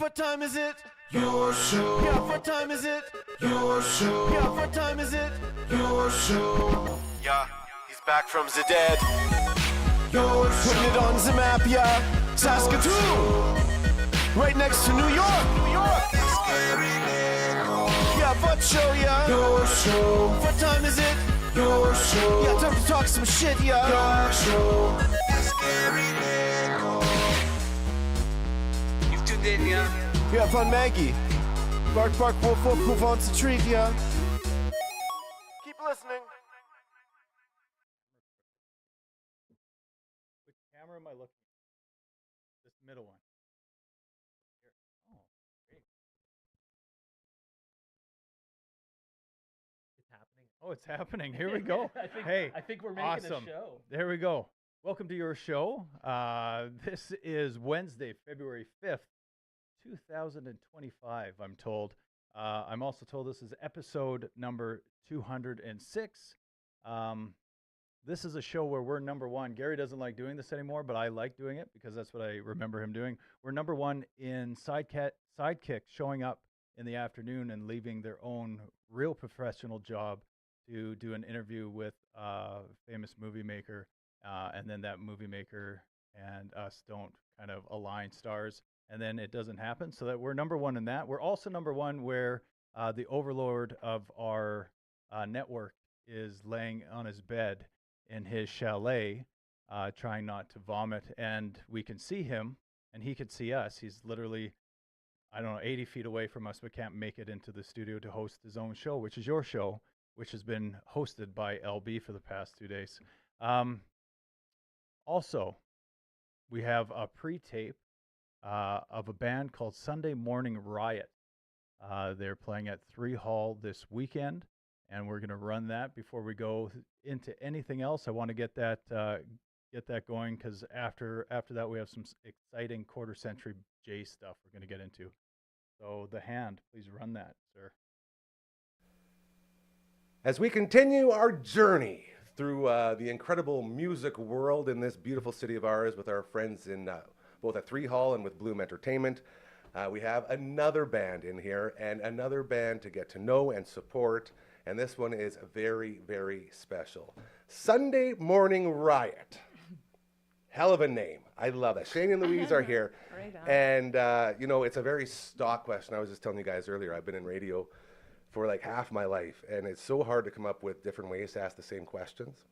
what time is it? Your show. Yeah, what time is it? Your show. Yeah, what time is it? Your show. Yeah, he's back from the dead. Your show. Putting it on the map, yeah. Saskatoon. Right next to New York. New York. Yeah, what show, yeah. Your show. What time is it? Your show. Yeah, time to talk some shit, yeah. Your show. You've tuned in, yeah. Yeah, fun Maggie. Bark, bark, wolf, wolf, move on to treat, yeah. Keep listening. Which camera am I looking at? This middle one. Here. Oh, great. It's happening. Oh, it's happening. Here we go. I think we're making awesome. a show. There we go. Welcome to your show. This is Wednesday, February 5th, 2025, I'm told. I'm also told this is episode number 206. This is a show where we're number one. Gary doesn't like doing this anymore, but I like doing it because that's what I remember him doing. We're number one in sidekicks showing up in the afternoon and leaving their own real professional job to do an interview with a famous movie maker. And then that movie maker and us don't kind of align stars. And then it doesn't happen. So that we're number one in that. We're also number one where the overlord of our network is laying on his bed in his chalet, trying not to vomit. And we can see him and he can see us. He's literally, 80 feet away from us, but can't make it into the studio to host his own show, which is your show, which has been hosted by LB for the past 2 days. Also, we have a pre-tape of a band called Sunday Morning Riot. They're playing at 3 Hall this weekend, and we're going to run that before we go into anything else. I want to get that going because after that we have some exciting quarter century J stuff we're going to get into. So the hand, please run that, sir. As we continue our journey through the incredible music world in this beautiful city of ours with our friends in both at 3 Hall and with Bloom Entertainment, we have another band in here and another band to get to know and support, and this one is very, very special. Sunday Morning Riot. Hell of a name. I love it. Shane and Louise are here. Right on. And, it's a very stock question. I was just telling you guys earlier, I've been in radio for like half my life, and it's so hard to come up with different ways to ask the same questions.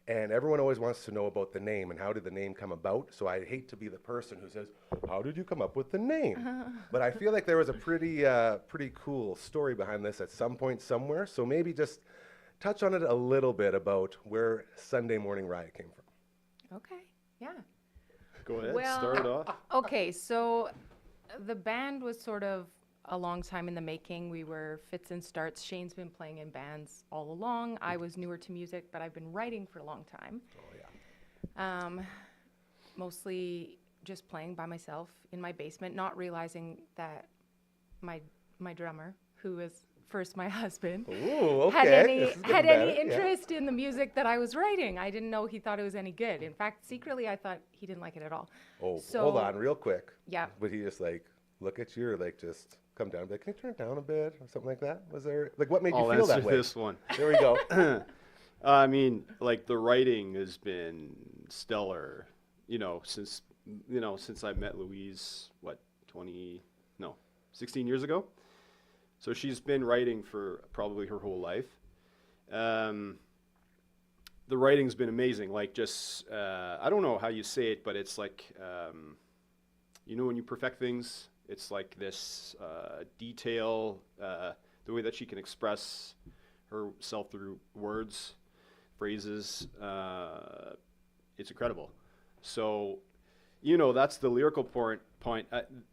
And everyone always wants to know about the name and how did the name come about. So I hate to be the person who says, how did you come up with the name? But I feel like there was a pretty cool story behind this at some point somewhere. So maybe just touch on it a little bit about where Sunday Morning Riot came from. Okay, yeah. Go ahead, Well, start it off. Okay, so the band was sort of a long time in the making. We were fits and starts. Shane's been playing in bands all along. I was newer to music, but I've been writing for a long time. Oh, yeah. Mostly just playing by myself in my basement, not realizing that my drummer, who is first my husband, Ooh, okay. had any interest in the music that I was writing. I didn't know he thought it was any good. In fact, secretly, I thought he didn't like it at all. Oh, So- hold on real quick. Yeah. Would he just look at you or just come down and be like, can you turn it down a bit or something like that? Was there, what made you I'll feel that answer way? this one. There we go. I mean, the writing has been stellar, since I met Louise, 16 years ago. So she's been writing for probably her whole life. The writing's been amazing. I don't know how you say it, but it's when you perfect things, it's like this detail, the way that she can express herself through words, phrases, it's incredible. So, that's the lyrical point.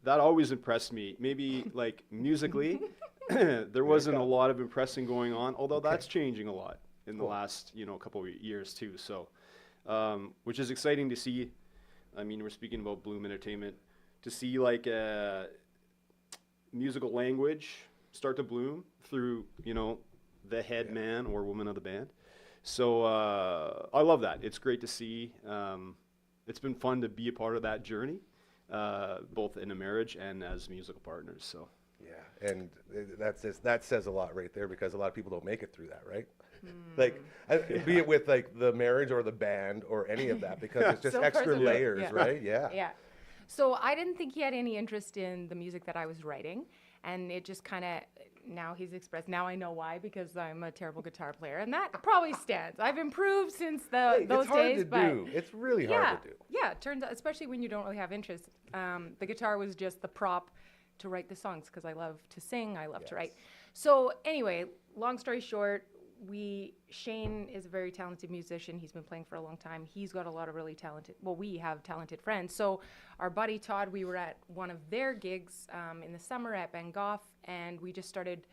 That always impressed me. Maybe musically, there wasn't a lot of impressing going on, although that's changing a lot in the last, couple of years too. So, which is exciting to see. I mean, we're speaking about Bloom Entertainment. To see musical language start to bloom through, the head man or woman of the band. So I love that. It's great to see. It's been fun to be a part of that journey. both in a marriage and as musical partners. So. Yeah, and that says a lot right there, because a lot of people don't make it through that, right? Like, be it with like the marriage or the band or any of that, because it's just So extra personal. layers, Yeah. right? Yeah. Yeah. So I didn't think he had any interest in the music that I was writing. And it just kind of, now he's expressed, now I know why, because I'm a terrible guitar player. And that probably stands. I've improved since Hey, those it's hard days. to do. It's really hard to do. Yeah, it turns out, especially when you don't really have interest. The guitar was just the prop to write the songs, because I love to sing, I love to write. So anyway, long story short, Shane is a very talented musician. He's been playing for a long time. He's got a lot of really talented, we have talented friends. So our buddy Todd, we were at one of their gigs in the summer at Bangoff, and we just started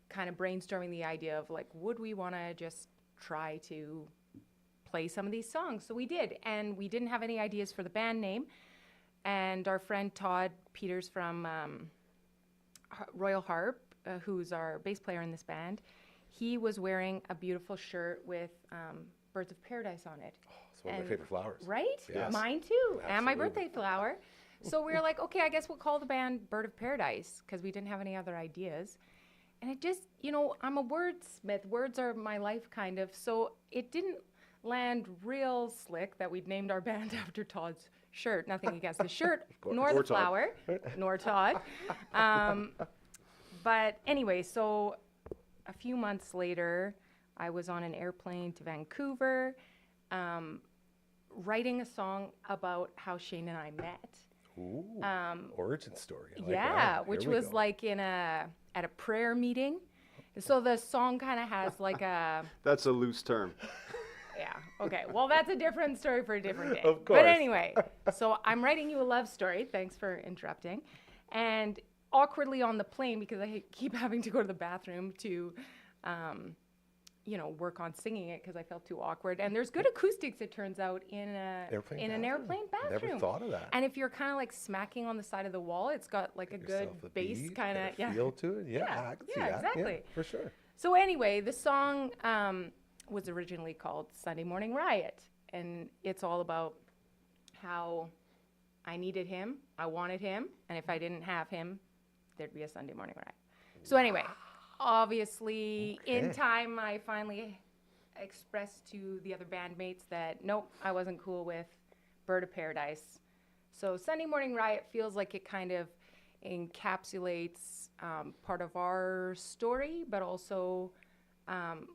kind of brainstorming the idea of like, would we want to just try to play some of these songs? So we did, and we didn't have any ideas for the band name. And our friend Todd Peters from Royal Harp, who's our bass player in this band, he was wearing a beautiful shirt with Birds of Paradise on it. It's one of my favorite flowers. Right? Yes. Mine too. And my Absolutely. birthday flower. So we were like, okay, I guess we'll call the band Bird of Paradise, because we didn't have any other ideas. And it just, I'm a wordsmith. Words are my life, kind of. So it didn't land real slick that we'd named our band after Todd's shirt. Nothing against the shirt, nor the Or Todd. flower, nor Todd. But anyway, so a few months later, I was on an airplane to Vancouver, writing a song about how Shane and I met. Ooh, origin story. I like Yeah, that. which Here we was go. like at a prayer meeting. So the song kind of has like a, That's a loose term. yeah, okay. Well, that's a different story for a different day. Of But course. anyway, so I'm writing you a love story. Thanks for interrupting. And awkwardly on the plane, because I keep having to go to the bathroom to, work on singing it, because I felt too awkward. And there's good acoustics, it turns out, in an airplane bathroom. Never thought of that. And if you're kind of like smacking on the side of the wall, it's got like a good Yourself a bass beat, kind of, get a feel to it. Yeah, I can see that. exactly. Yeah, for sure. So anyway, the song was originally called Sunday Morning Riot, and it's all about how I needed him, I wanted him, and if I didn't have him, there'd be a Sunday morning riot. So anyway, obviously, in time, I finally expressed to the other bandmates that nope, I wasn't cool with Bird of Paradise. So Sunday Morning Riot feels like it kind of encapsulates part of our story, but also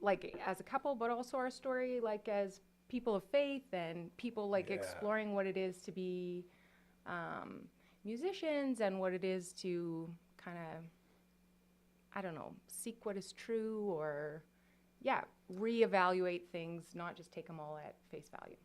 like as a couple, but also our story like as people of faith and people like exploring what it is to be musicians and what it is to kind of, I don't know, seek what is true or, reevaluate things, not just take them all at face value.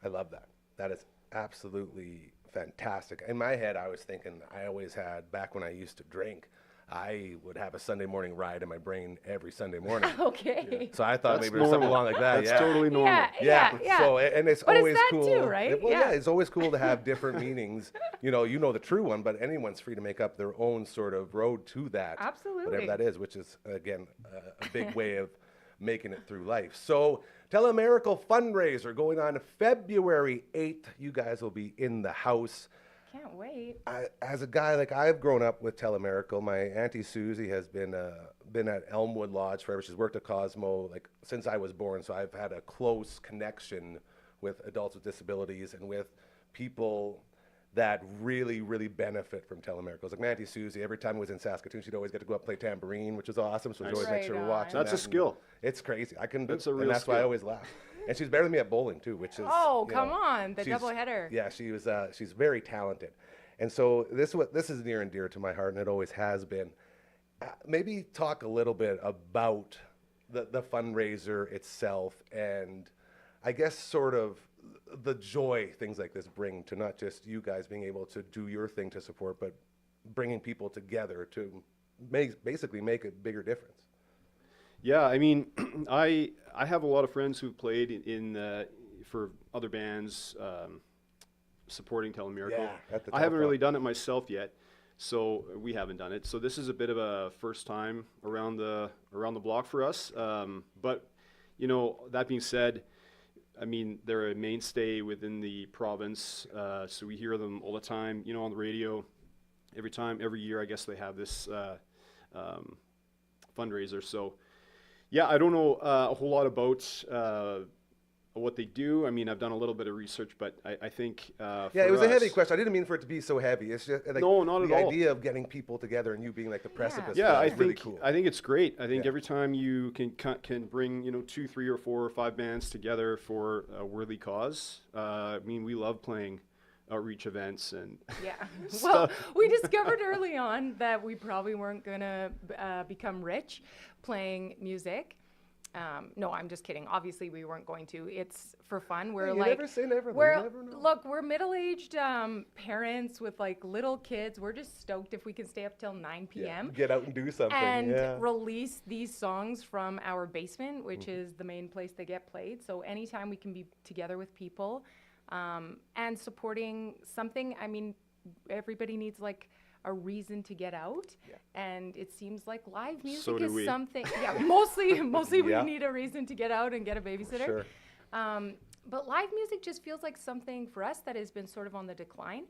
I love that. That is absolutely fantastic. In my head, I was thinking, I always had, back when I used to drink, I would have a Sunday morning ride in my brain every Sunday morning. Okay. So I thought That's maybe there's something normal. along like that. That's totally normal. Yeah. So, and it's But it's always that cool. too, right? Well, Yeah. it's always cool to have different meanings. You know the true one, but anyone's free to make up their own sort of road to that. Absolutely. Whatever that is, which is, again, a big way of making it through life. So, Telemiracle fundraiser going on February 8th. You guys will be in the house. Can't wait. As a guy, like I've grown up with Telemiracle. My Auntie Susie has been at Elmwood Lodge forever. She's worked at Cosmo like since I was born. So I've had a close connection with adults with disabilities and with people that really, really benefit from Telemiracles. Like my Auntie Susie, every time I was in Saskatoon, she'd always get to go up and play tambourine, which was awesome. So we'd always make Right sure we're on. watching That's a that, and skill. It's crazy. I can. That's a and real that's why I skill. always laugh. And she's better than me at bowling too, which is. Oh, you come know, on, the she's- doubleheader. Yeah, she was. She's very talented, and so this is near and dear to my heart, and it always has been. Maybe talk a little bit about the fundraiser itself, and I guess sort of the joy things like this bring to not just you guys being able to do your thing to support, but bringing people together to basically make a bigger difference. Yeah, I mean, I have a lot of friends who've played in for other bands supporting Telemiracle. Yeah, at the I haven't top really up. done it myself yet, so we haven't done it. So this is a bit of a first time around the block for us. But that being said, I mean, they're a mainstay within the province, so we hear them all the time, on the radio. Every year, I guess they have this fundraiser. So, yeah, I don't know a whole lot about what they do. I mean, I've done a little bit of research, but I think Yeah, it was a heavy question. I didn't mean for it to be so heavy. It's just like No, not the at all. idea of getting people together and you being like the precipice. Yeah, for it I is really think cool. I think it's great. I think Yeah. every time you can bring 2, 3, or 4 or 5 bands together for a worthy cause. I mean, we love playing outreach events and Yeah. Well, we discovered early on that we probably weren't going to become rich playing music. No, I'm just kidding. Obviously, we weren't going to. It's for fun. We're You like, never say never, though. we're You never know. look, we're middle-aged parents with like little kids. We're just stoked if we can stay up till 9 p.m. Get out and do something. and yeah. release these songs from our basement, which Mm-hmm. is the main place they get played. So anytime we can be together with people and supporting something, I mean, everybody needs like a reason to get out, and it seems like live music So do is we. something. Yeah, mostly Yeah. we need a reason to get out and get a babysitter. Sure. But live music just feels like something for us that has been sort of on the decline.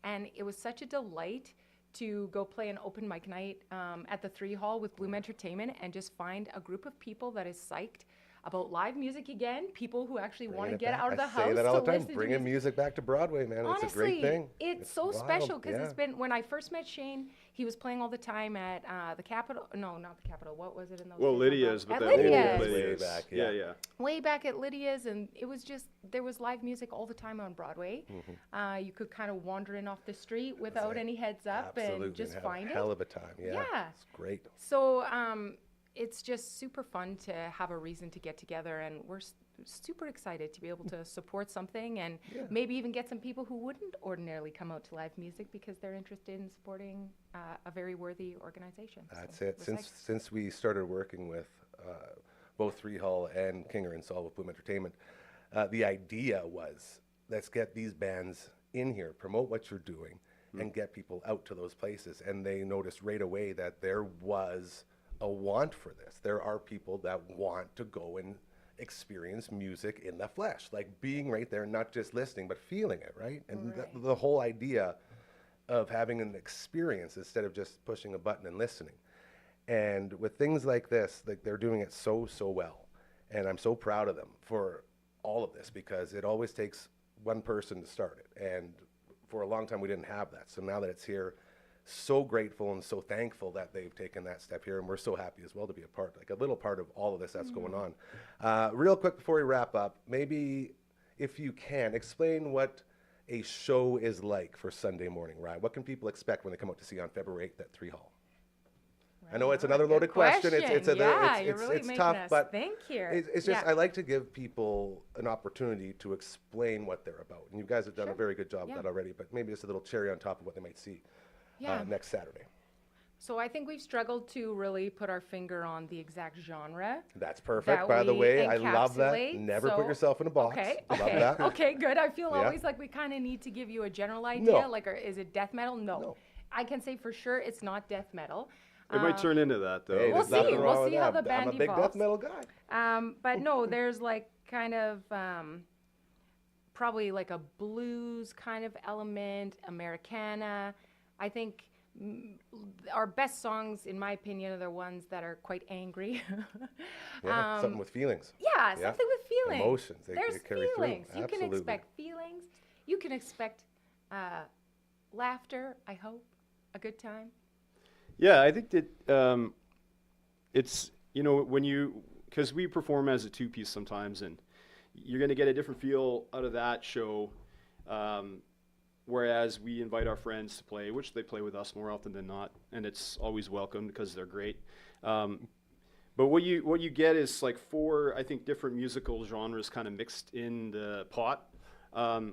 And it was such a delight to go play an open mic night at the 3 Hall with Bloom Entertainment and just find a group of people that is psyched about live music again, people who actually want to get out of the house I say that all to the time. listen to Bringing music. music back to Broadway, man. Honestly, it's a great thing. it's so wild, special because yeah. it's been, when I first met Shane, he was playing all the time at the Capitol. No, not the Capitol. What was it in those well, days? Lydia's, but At that Lydia's. old Way Lydia's. back, yeah, yeah. Way back at Lydia's, and it was just, there was live music all the time on Broadway. You could kind of wander in off the street without any heads up Absolutely. and just Had find a it. hell of a time. Yeah. Yeah. It's great. So it's just super fun to have a reason to get together, and we're super excited to be able to support something and maybe even get some people who wouldn't ordinarily come out to live music because they're interested in supporting a very worthy organization. That's So it. we're Since we started working with both 3 Hall and Kinger and Sol with Bloom Entertainment, the idea was, let's get these bands in here, promote what you're doing, and get people out to those places. And they noticed right away that there was a want for this. There are people that want to go and experience music in the flesh, like being right there, not just listening, but feeling it, right? And the whole idea of having an experience instead of just pushing a button and listening. And with things like this, like they're doing it so well. And I'm so proud of them for all of this, because it always takes one person to start it. And for a long time, we didn't have that. So now that it's here, so grateful and so thankful that they've taken that step here. And we're so happy as well to be a part, like a little part of all of this that's going on. Real quick before we wrap up, maybe if you can, explain what a show is like for Sunday morning, right? What can people expect when they come out to see you on February 8th at 3 Hall? I know it's another Good loaded question. Yeah, you're really it's making tough, us but think here. it's just, Yeah. I like to give people an opportunity to explain what they're about. And you guys have done a very good job of that already, but maybe just a little cherry on top of what they might see next Saturday. So I think we've struggled to really put our finger on the exact genre. That's perfect, that by the we way. I love that. encapsulate. Never So- put yourself in a box. Okay, Love okay, that. okay, good. I feel Yeah. always like we kind of need to give you a general idea. No. Like, is it death metal? No. I can say for sure it's not death metal. It might turn into that, though. Hey, We'll there's nothing see. wrong We'll with see how that. the band I'm a big death evolves. metal guy. But no, there's like kind of probably like a blues kind of element, Americana. I think our best songs, in my opinion, are the ones that are quite angry. Yeah, something with feelings. Yeah, something with feelings. Emotions, they There's carry through. feelings. You can Absolutely. expect feelings. You can expect laughter, I hope, a good time. Yeah, I think that it's, when because we perform as a two-piece sometimes, and you're going to get a different feel out of that show, whereas we invite our friends to play, which they play with us more often than not, and it's always welcome because they're great. But what you get is like 4, I think, different musical genres kind of mixed in the pot.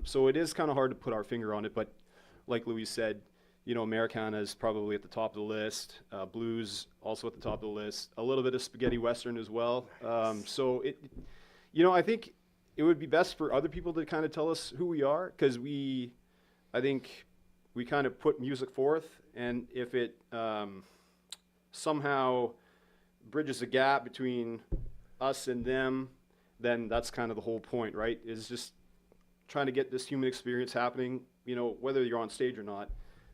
So it is kind of hard to put our finger on it, but like Louis said, Americana is probably at the top of the list. Blues also at the top of the list. A little bit of spaghetti western as well. So I think it would be best for other people to kind of tell us who we are, because I think we kind of put music forth, and if it somehow bridges a gap between us and them, then that's kind of the whole point, right? Is just trying to get this human experience happening, you know, whether you're on stage or not.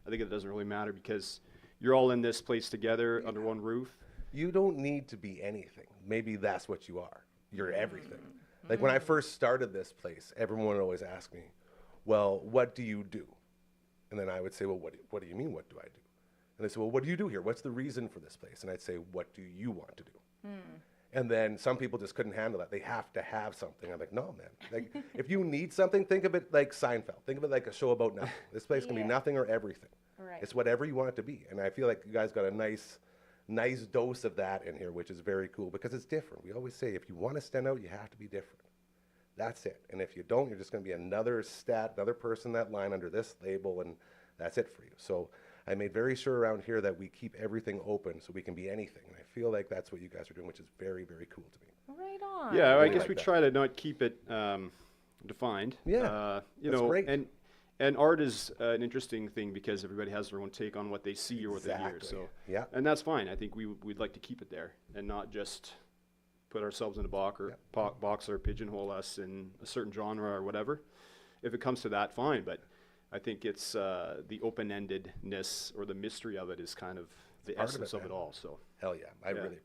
I think it doesn't really matter because you're all in this place together under one roof. You don't need to be anything. Maybe that's what you are. You're everything. Like when I first started this place, everyone would always ask me, well, what do you do? And then I would say, well, what do you mean, what do I do? And they say, well, what do you do here? What's the reason for this place? And I'd say, what do you want to do? And then some people just couldn't handle that. They have to have something. I'm like, no, man. Like, if you need something, think of it like Seinfeld. Think of it like a show about nothing. This place can be nothing or everything. Right. It's whatever you want it to be. And I feel like you guys got a nice dose of that in here, which is very cool because it's different. We always say, if you want to stand out, you have to be different. That's it. And if you don't, you're just going to be another person that line under this label, and that's it for you. So I made very sure around here that we keep everything open so we can be anything. And I feel like that's what you guys are doing, which is very, very cool to me. Right on. Yeah, I Really guess like we that. try to not keep it defined. Yeah, you that's know, great. and art is an interesting thing because everybody has their own take on what they see or what they hear. Exactly. So Yeah. and that's fine. I think we'd like to keep it there and not just put ourselves in a box or pigeonhole us in a certain genre or whatever. If it comes to that, fine. But I think it's the open-endedness or the mystery of it is kind of the part of essence it, of it man. all. So Hell yeah. I Yeah. really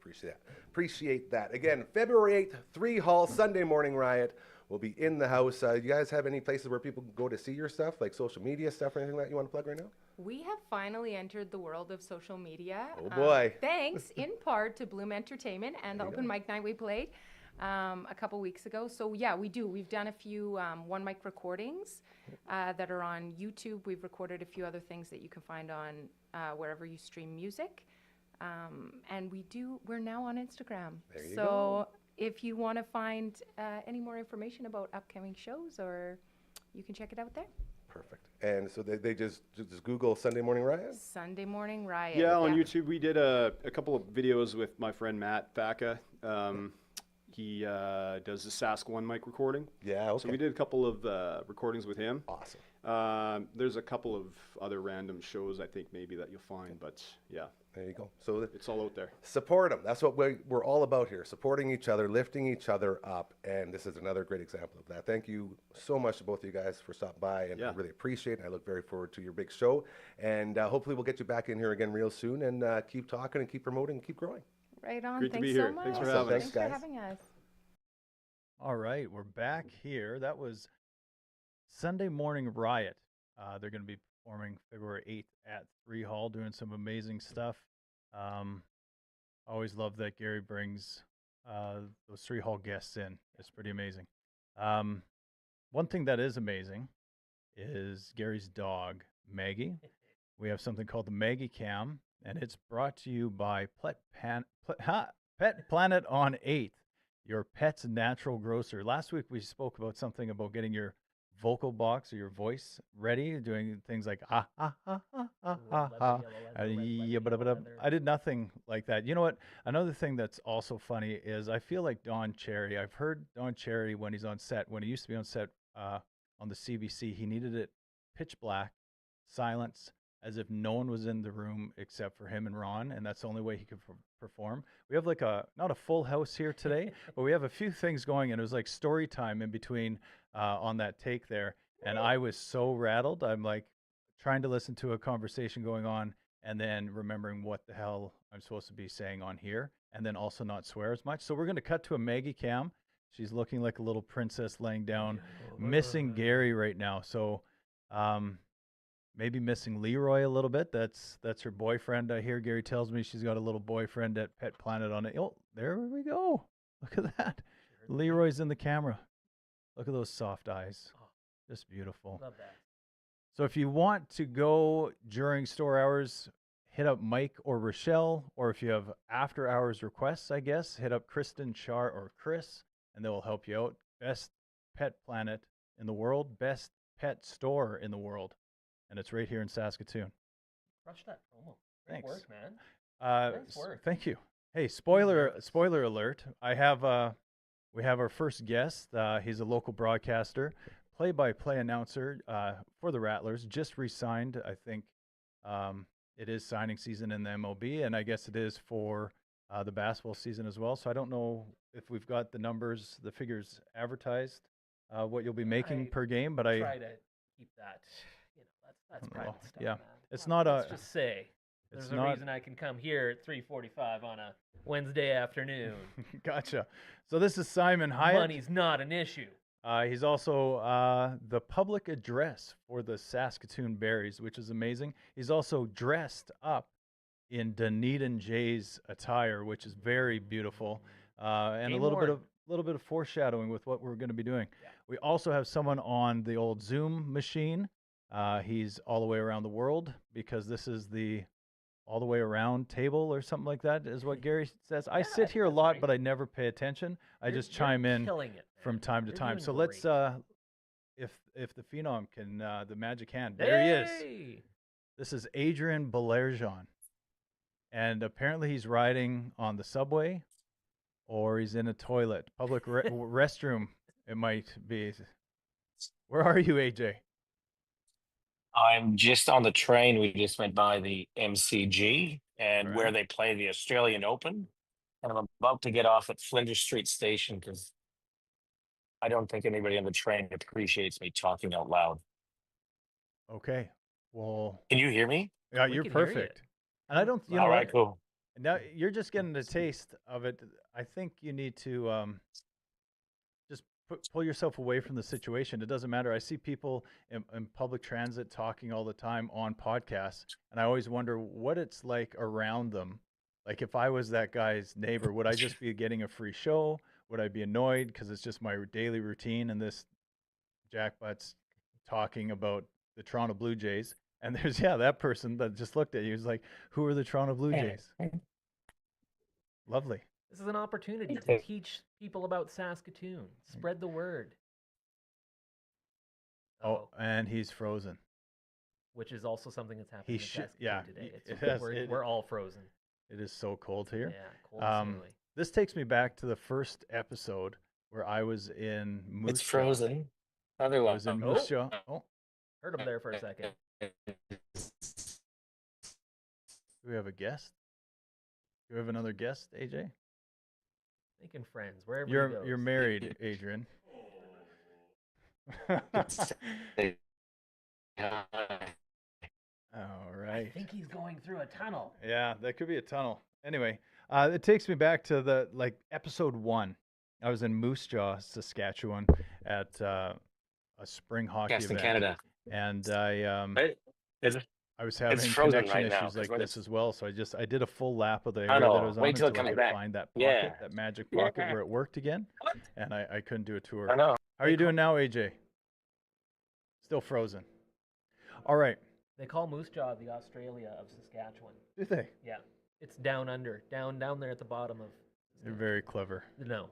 appreciate that. Again, February 8th, 3 Hall, Sunday Morning Riot. We'll be in the house. You guys have any places where people can go to see your stuff, like social media stuff or anything that you want to plug right now? We have finally entered the world of social media. Oh, boy. Thanks in part to Bloom Entertainment and the open mic night we played a couple weeks ago. So yeah, we do. We've done a few one mic recordings that are on YouTube. We've recorded a few other things that you can find on wherever you stream music. And we're now on Instagram. There you so go. if you want to find any more information about upcoming shows, or you can check it out there. Perfect. And so they just Google Sunday Morning Riot? Sunday Morning Riot. yeah, on YouTube we did a couple of videos with my friend Matt Facca. He does the Sask One mic recording. Yeah, okay. So we did a couple of recordings with him. Awesome. There's a couple of other random shows I think maybe that you'll find, but yeah, There you go. So it's all out there. support them. That's what we're all about here, supporting each other, lifting each other up, and this is another great example of that. Thank you so much to both of you guys for stopping by, and I Yeah. really appreciate it. I look very forward to your big show, and hopefully we'll get you back in here again real soon, and keep talking and keep promoting and keep growing. Right on. Great to Thanks be so here. much. Thanks for Awesome. having us. Thanks, for guys. having us. All right, we're back here. That was Sunday Morning Riot. They're going to be performing February 8th at 3 Hall, doing some amazing stuff. Always love that Gary brings those 3 Hall guests in. It's pretty amazing. One thing that is amazing is Gary's dog, Maggie. We have something called the Maggie Cam, and it's brought to you by Pet Planet on 8th, your pet's natural grocer. Last week we spoke about something about getting your vocal box or your voice ready, doing things like I did nothing like that. You know what? Another thing that's also funny is I feel like Don Cherry. I've heard Don Cherry when he's on set, when he used to be on set on the CBC, he needed it pitch black, silence, as if no one was in the room except for him and Ron, and that's the only way he could perform. We have like not a full house here today, but we have a few things going, and it was like story time in between on that take there, and I was so rattled. I'm like trying to listen to a conversation going on and then remembering what the hell I'm supposed to be saying on here, and then also not swear as much. So we're going to cut to a Maggie Cam. She's looking like a little princess laying down, missing Gary right now. So maybe missing Leroy a little bit. That's her boyfriend. I hear Gary tells me she's got a little boyfriend at Pet Planet on it. Oh, there we go. Look at that. Leroy's in the camera. Look at those soft eyes. Just beautiful. Love that. So if you want to go during store hours, hit up Mike or Rochelle, or if you have after hours requests, I guess, hit up Kristen, Char, or Chris, and they will help you out. Best Pet Planet in the world, best pet store in the world. And it's right here in Saskatoon. Crush that promo. Great Thanks. work, man. Nice work. Thank you. Hey, spoiler alert. We have our first guest. He's a local broadcaster, play-by-play announcer for the Rattlers. Just re-signed. I think it is signing season in the MLB, and I guess it is for the basketball season as well. So I don't know if we've got the figures advertised, what you'll be making per game, but I try to keep that. That's don't private know. stuff. Yeah. Man. It's not Let's a. just say It's there's a not. reason I can come here at 3:45 on a Wednesday afternoon. Gotcha. So this is Simon Hyatt. Money's not an issue. He's also the public address for the Saskatoon Berries, which is amazing. He's also dressed up in Dunedin Jays attire, which is very beautiful, and Game a little worn. bit of foreshadowing with what we're going to be doing. Yeah. We also have someone on the old Zoom machine. He's all the way around the world because this is the all the way around table or something like that is what Gary says. I sit here a that's lot, right. but I never pay attention. I You're- just chime you're in killing it, man. from time to You're time. doing So great. let's if the phenom can the magic hand. There he is. Hey! This is Adrian Balerjean. And apparently he's riding on the subway or he's in a toilet. Public restroom it might be. Where are you, AJ? I'm just on the train. We just went by the MCG and where Alright. they play the Australian Open. And I'm about to get off at Flinders Street Station because I don't think anybody on the train appreciates me talking out loud. Okay. Well, Can you hear me? yeah, We you're can hear you. perfect. And I don't, you know All right, what? cool. Now you're just getting a taste of it. I think you need to just pull yourself away from the situation. It doesn't matter. I see people in public transit talking all the time on podcasts, and I always wonder what it's like around them. Like if I was that guy's neighbor, would I just be getting a free show? Would I be annoyed because it's just my daily routine and this jackbutt's talking about the Toronto Blue Jays? And there's that person that just looked at you. He's like, "Who are the Toronto Blue Jays?" Lovely. This is an opportunity to teach people about Saskatoon. Spread the word. Oh, and he's frozen. Which is also something that's happening in Saskatoon today. it has- We're all frozen. It is so cold here. Yeah, cold and snowy. This takes me back to the first episode where I was in Moose It's Jaw. frozen. I Otherwise, was in Moose Jaw. Oh, Heard him there for a second. do we have a guest? Do we have another guest, AJ? Thinking friends, wherever he goes. You're married, Adrian. All I right. think he's going through a tunnel. Yeah, that could be a tunnel. Anyway, it takes me back to the episode 1. I was in Moose Jaw, Saskatchewan, at a spring hockey Guest in event, Canada. and I Right? Is it? I was having frozen connection right now, issues 'cause like when this as well. So I did a full lap of the I area that know. I was on Wait till it until I comes could back. find that pocket, Yeah. that magic pocket Yeah. where it worked again, and I couldn't do a tour. I know. How are you doing now, AJ? Still frozen. All right. They call Moose Jaw the Australia of Saskatchewan. Do they? Yeah, it's down under, down there at the bottom of. They're very clever. No,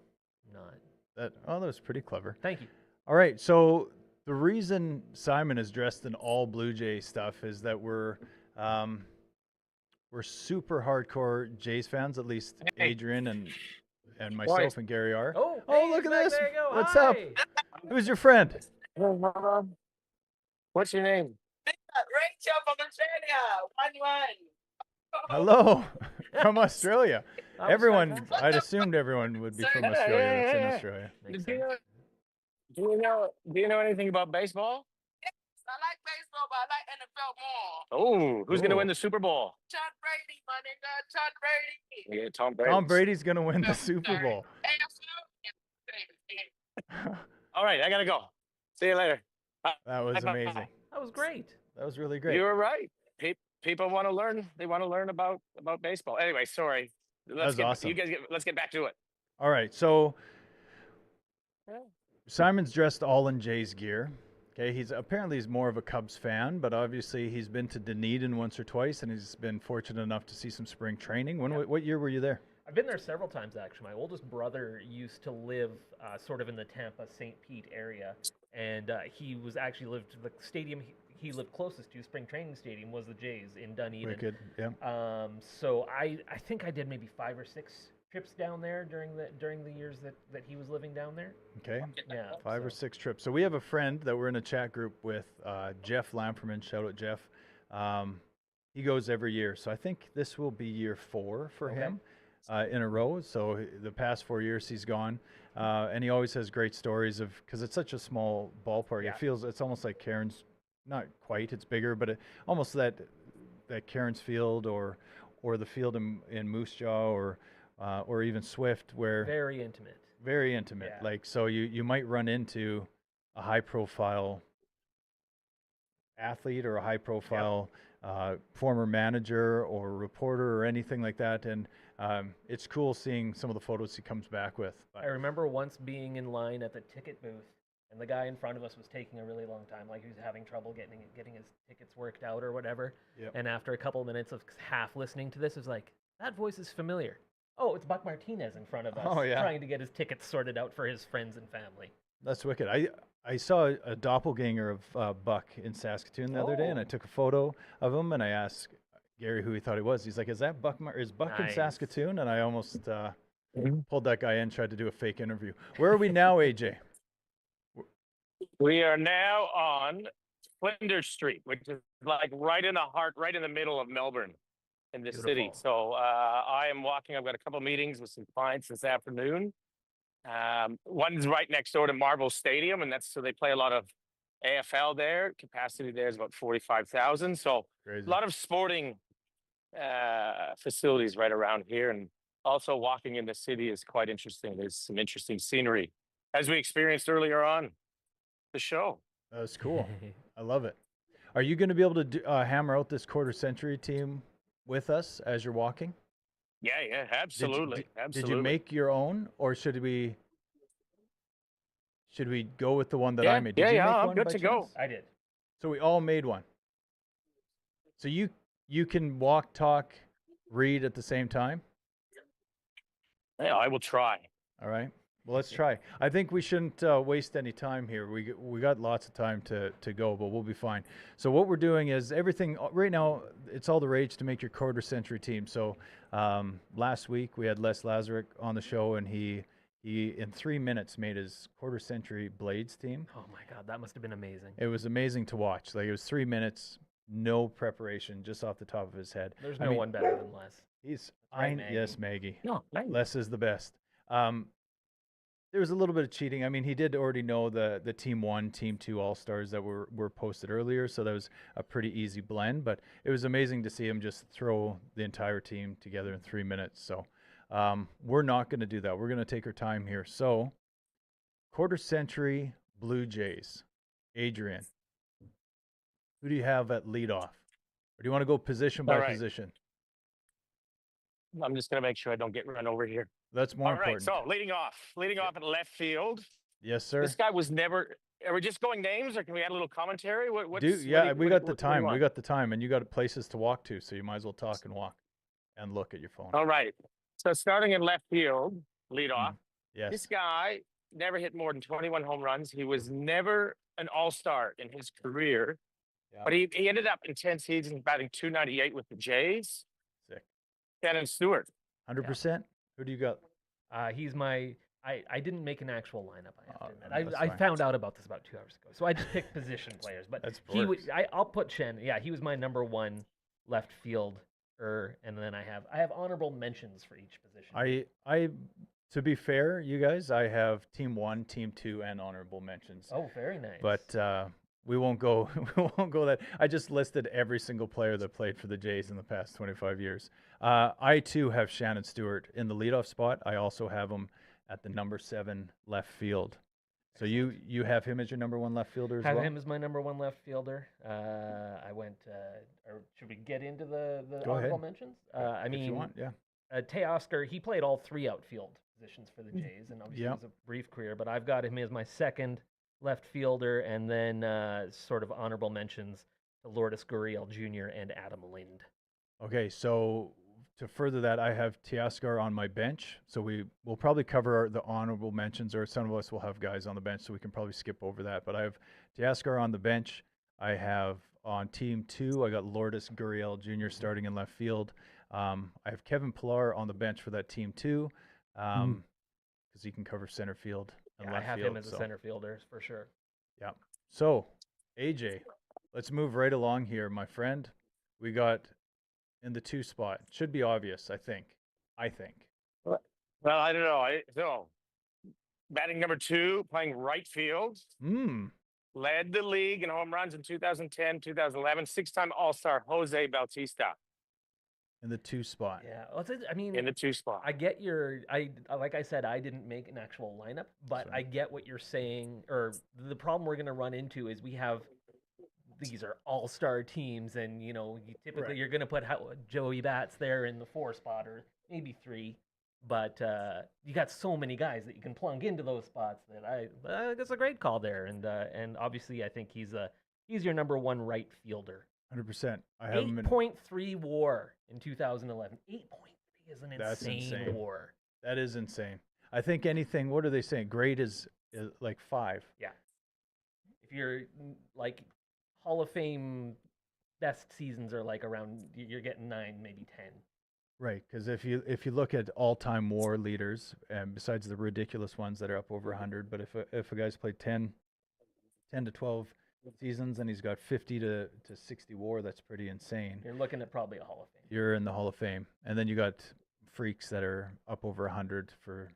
not. That was pretty clever. Thank you. All right, so the reason Simon is dressed in all Blue Jay stuff is that we're super hardcore Jays fans. At least Adrian and myself and Gary are. Oh, Oh, hey, look he's at back. this! There you go. What's Hi. up? Who's your friend? What's your name? Rachel from Australia. 1-1. Hello, from Australia. That was Everyone, fantastic. I'd assumed everyone would be from Yeah, Australia. yeah, That's in yeah. Australia. Makes Do you sense. do you know anything about baseball? I like baseball, but I like NFL more. Oh, who's going to Ooh. win the Super Bowl? Tom Brady, my nigga. Tom Brady. Yeah, Tom Brady. Tom Brady's gonna win the Super Bowl. Absolutely. All right, I gotta go. See you later. That was Bye-bye. amazing. That was great. That was really great. You were right. People want to learn. They want to learn about baseball. Anyway, sorry. was awesome. Let's get back to it. All right, so Yeah. Simon's dressed all in Jays gear. Okay, he's more of a Cubs fan, but obviously he's been to Dunedin once or twice, and he's been fortunate enough to see some spring training. What year were you there? I've been there several times actually. My oldest brother used to live sort of in the Tampa St. Pete area, and he was actually lived the stadium he lived closest to, spring training stadium, was the Jays in Dunedin. Wicked, yeah. So I think I did maybe 5 or 6 trips down there during the years that he was living down there. Okay, Yeah, 5 or so- 6 trips. So we have a friend that we're in a chat group with, Jeff Lamperman. Shout out Jeff. He goes every year, so I think this will be year 4 for Okay. him. in a row. So the past 4 years he's gone, and he always has great stories of because it's such a small ballpark. Yeah. It feels it's almost like Cairns, not quite. It's bigger, but almost that Cairns Field or the field in Moose Jaw or even Swift, where Very intimate. very intimate. Yeah. Like so, you might run into a high profile athlete or a high profile former manager or reporter or anything like that, and it's cool seeing some of the photos he comes back with. But I remember once being in line at the ticket booth, and the guy in front of us was taking a really long time, like he was having trouble getting his tickets worked out or whatever. Yep. And after a couple of minutes of half listening to this, it was like, that voice is familiar. Oh, it's Buck Martinez in front of us, Oh, yeah. trying to get his tickets sorted out for his friends and family. that's wicked. I saw a doppelganger of Buck in Saskatoon the other day, and I Oh. took a photo of him, and I asked Gary who he thought he was. He's like, "Is that Buck? Is Buck in Nice. Saskatoon?" And I almost pulled that guy in, tried to do a fake interview. Where are we now, AJ? We are now on Flinders Street, which is like right in the heart, right in the middle of Melbourne in the city. Beautiful. So I am walking. I've got a couple of meetings with some clients this afternoon. One's right next door to Marvel Stadium, and that's so they play a lot of AFL there. Capacity there is about 45,000. So Crazy. a lot of sporting facilities right around here, and also walking in the city is quite interesting. There's some interesting scenery, as we experienced earlier on the show. That's cool. I love it. Are you going to be able to hammer out this quarter century team with us as you're walking? Yeah, absolutely, absolutely. Did you make your own, or should we go with the one that I made? Did you make I'm one good by to go. chance? I did. So we all made one. So you can walk, talk, read at the same time. Yeah, I will try. All right. Well, let's try. I think we shouldn't waste any time here. We got lots of time to go, but we'll be fine. So what we're doing is everything right now. It's all the rage to make your quarter century team. So last week we had Les Lazaruk on the show, and he in 3 minutes made his quarter century Blades team. Oh my God, that must have been amazing. It was amazing to watch. Like it was 3 minutes, no preparation, just off the top of his head. There's I no mean, one better than Les. He's right, yes, Maggie. No, Les is the best. There was a little bit of cheating. I mean, he did already know the Team 1, Team 2 All-Stars that were posted earlier, so that was a pretty easy blend, but it was amazing to see him just throw the entire team together in 3 minutes. So we're not going to do that. We're going to take our time here. So quarter century Blue Jays. Adrian, who do you have at leadoff? Or do you want to go position by All right. position? I'm just going to make sure I don't get run over here. That's more All right, important. so leading off at left field. Yes, sir. This guy was never. Are we just going names, or can we add a little commentary? We got the time. We got the time, and you got places to walk to, so you might as well talk and walk, and look at your phone. All right. So starting in left field, lead off. Yes. This guy never hit more than 21 home runs. He was never an all-star in his career, Yeah. but he ended up in 10 seasons batting .298 with the Jays. Sick. Shannon Stewart. 100%. Who do you got? He's my. I didn't make an actual lineup. I have to admit. that's I fine. found out about this about 2 hours ago, so I just picked position players. But That's he would. works. I'll put Shen. Yeah, he was my number one left fielder, and then I have honorable mentions for each position. I to be fair, you guys, I have Team 1, Team 2, and honorable mentions. Oh, very nice. But we won't go. We won't go that. I just listed every single player that played for the Jays in the past 25 years. I too have Shannon Stewart in the leadoff spot. I also have him at the number 7 left field. So you have him as your number 1 left fielder as have well? him as my number one left fielder. I went. Or should we get into the Go ahead. honorable mentions? I if mean, you want, yeah. Teoscar, he played all 3 outfield positions for the Jays, and obviously it was a brief career. But I've got him as my second left fielder, and then sort of honorable mentions to Lourdes Gurriel Jr. and Adam Lind. Okay, so to further that, I have Teoscar on my bench. So we'll probably cover the honorable mentions, or some of us will have guys on the bench, so we can probably skip over that. But I have Teoscar on the bench. I have on Team 2, I got Lourdes Gurriel Jr. starting in left field. I have Kevin Pillar on the bench for that Team 2 because he can cover center field and Yeah, I left have field. him as a center fielder for sure. Yeah. So, AJ, let's move right along here, my friend. We got in the 2 spot. Should be obvious, I think. I think. Well, I don't know. So batting number 2, playing right field, led the league in home runs in 2010, 2011. 6-time All-Star Jose Bautista In the 2 spot. Yeah, well, I mean, in the 2 spot. I get like I said, I didn't make an actual lineup, but Sorry. I get what you're saying. Or the problem we're going to run into is these are all-star teams, and typically Right. you're going to put Joey Bats there in the 4 spot or maybe 3, but you got so many guys that you can plunk into those spots that that's a great call there, and obviously I think he's your number 1 right fielder. 100%. I haven't been. 8.3 WAR in 2011. 8.3 is an That's insane. WAR. That is insane. I think anything. What are they saying? Grade is like 5. Yeah. If you're like Hall of Fame best seasons are like around, you're getting 9, maybe 10. Right, because if you look at all-time WAR leaders, and besides the ridiculous ones that are up over 100, but if a guy's played 10 to 12 seasons and he's got 50 to 60 WAR, that's pretty insane. You're looking at probably a Hall of Fame. You're in the Hall of Fame, and then you got freaks that are up over 100 for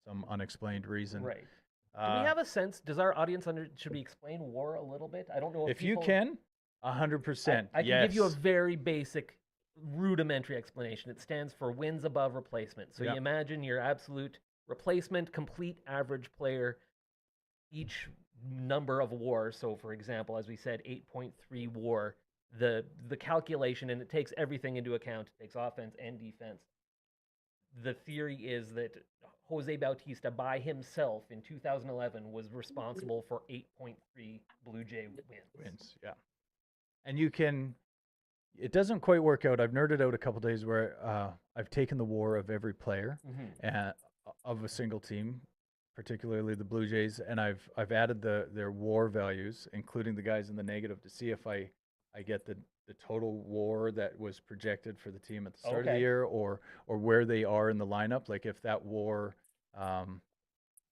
some unexplained reason. Right. Do we have a sense? Does our audience should we explain WAR a little bit? I don't know if you can, 100%. I can give you a very basic, rudimentary explanation. It stands for wins above replacement. So you imagine your absolute replacement, complete average player, each number of WAR. So for example, as we said, 8.3 WAR. The calculation, and it takes everything into account. It takes offense and defense. The theory is that Jose Bautista by himself in 2011 was responsible for 8.3 Blue Jay wins. Yeah. And it doesn't quite work out. I've nerded out a couple days where I've taken the WAR of every player of a single team, particularly the Blue Jays, and I've added their WAR values, including the guys in the negative, to see if I get the total WAR that was projected for the team at the start of the year, or where they are in the lineup, like if that WAR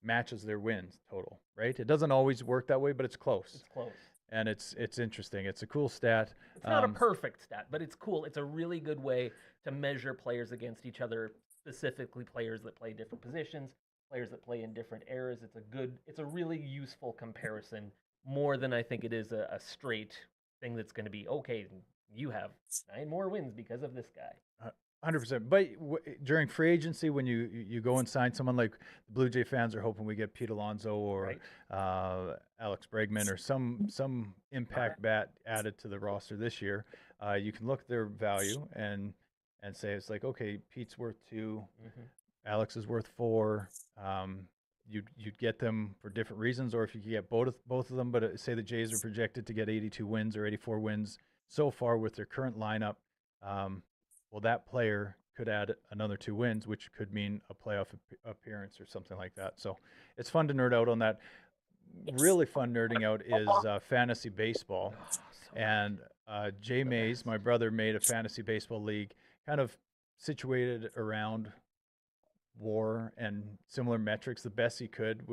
matches their wins total, right? It doesn't always work that way, but it's close. It's close. And it's interesting. It's a cool stat. It's not a perfect stat, but it's cool. It's a really good way to measure players against each other, specifically players that play different positions, players that play in different eras. It's a really useful comparison, more than I think it is a straight thing that's going to be, okay, you have 9 more wins because of this guy. 100%. But during free agency, when you go and sign someone, like the Blue Jay fans are hoping we get Pete Alonso or Alex Bregman or some impact bat added to the roster this year, you can look at their value and say it's like, okay, Pete's worth 2, Alex is worth 4. You'd get them for different reasons, or if you could get both of them. But say the Jays are projected to get 82 wins or 84 wins so far with their current lineup. Well, that player could add another 2 wins, which could mean a playoff appearance or something like that. So it's fun to nerd out on that. Really fun nerding out is fantasy baseball. And Jay Mays, my brother, made a fantasy baseball league kind of situated around WAR and similar metrics the best he could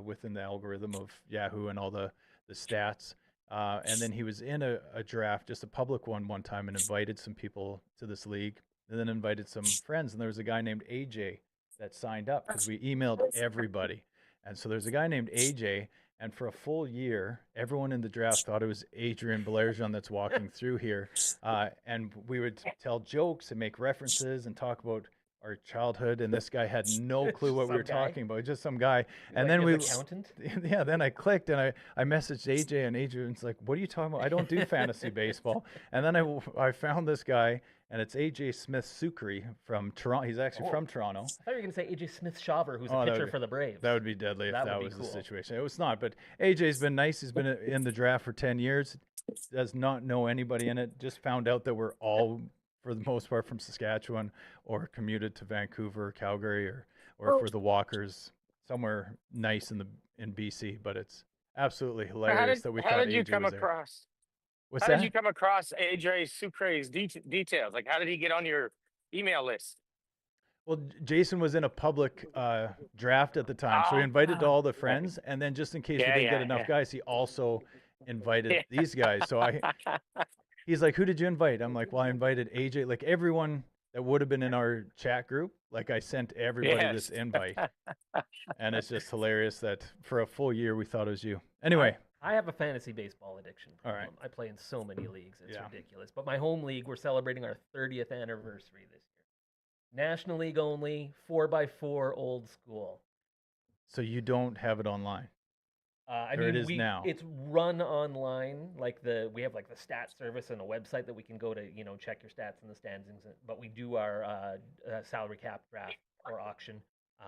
within the algorithm of Yahoo and all the stats. And then he was in a draft, just a public one time, and invited some people to this league, and then invited some friends. And there was a guy named AJ that signed up because we emailed everybody. And so there's a guy named AJ, and for a full year, everyone in the draft thought it was Adrian Belerjan that's walking through here. And we would tell jokes and make references and talk about our childhood, and this guy had no clue what we were talking about, just some guy. And then accountant? Then I clicked and I messaged AJ, and Adrian's like, what are you talking about? I don't do fantasy baseball. And then I found this guy, and it's AJ Smith-Sucre from Toronto. He's actually from Toronto. I thought you were going to say AJ Smith-Shaver, who's a pitcher for the Braves. That would be deadly if that was cool. the situation. It was not, but AJ's been nice. He's been in the draft for 10 years. Does not know anybody in it. Just found out that we're all, for the most part, from Saskatchewan, or commuted to Vancouver, Calgary, or for the Walkers, somewhere nice in BC. But it's absolutely hilarious that we thought AJ was there. How did you come across? What's how that? did you come across AJ Sucre's details? Like, how did he get on your email list? Well, Jason was in a public draft at the time, so he invited all the friends, and then just in case we didn't get enough guys, he also invited these guys. So he's like, who did you invite? I'm like, well, I invited AJ. Like, everyone that would have been in our chat group. Like I sent everybody this Yes. invite, and it's just hilarious that for a full year we thought it was you. Anyway, I have a fantasy baseball addiction All problem. right. I play in so many leagues, it's Yeah. ridiculous. But my home league, we're celebrating our 30th anniversary this year. National League only, 4x4, old school. so you don't have it online. I Or mean, it is now. it's run online. Like we have like the stat service and a website that we can go to, check your stats and the standings. But we do our salary cap draft or auction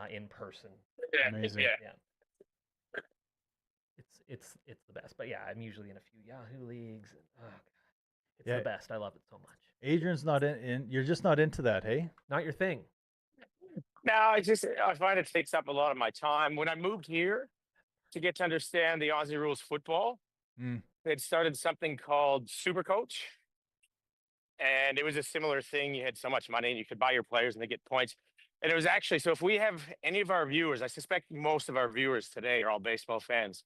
in person. Yeah, Amazing. yeah. Yeah, it's the best. But yeah, I'm usually in a few Yahoo leagues. And, oh God, it's Yeah. the best. I love it so much. Adrian's not in. You're just not into that, hey? Not your thing. No, I find it takes up a lot of my time. When I moved here to get to understand the Aussie rules football, Mm. they'd started something called Super Coach. And it was a similar thing. You had so much money and you could buy your players and they get points. And it was actually, so if we have any of our viewers, I suspect most of our viewers today are all baseball fans.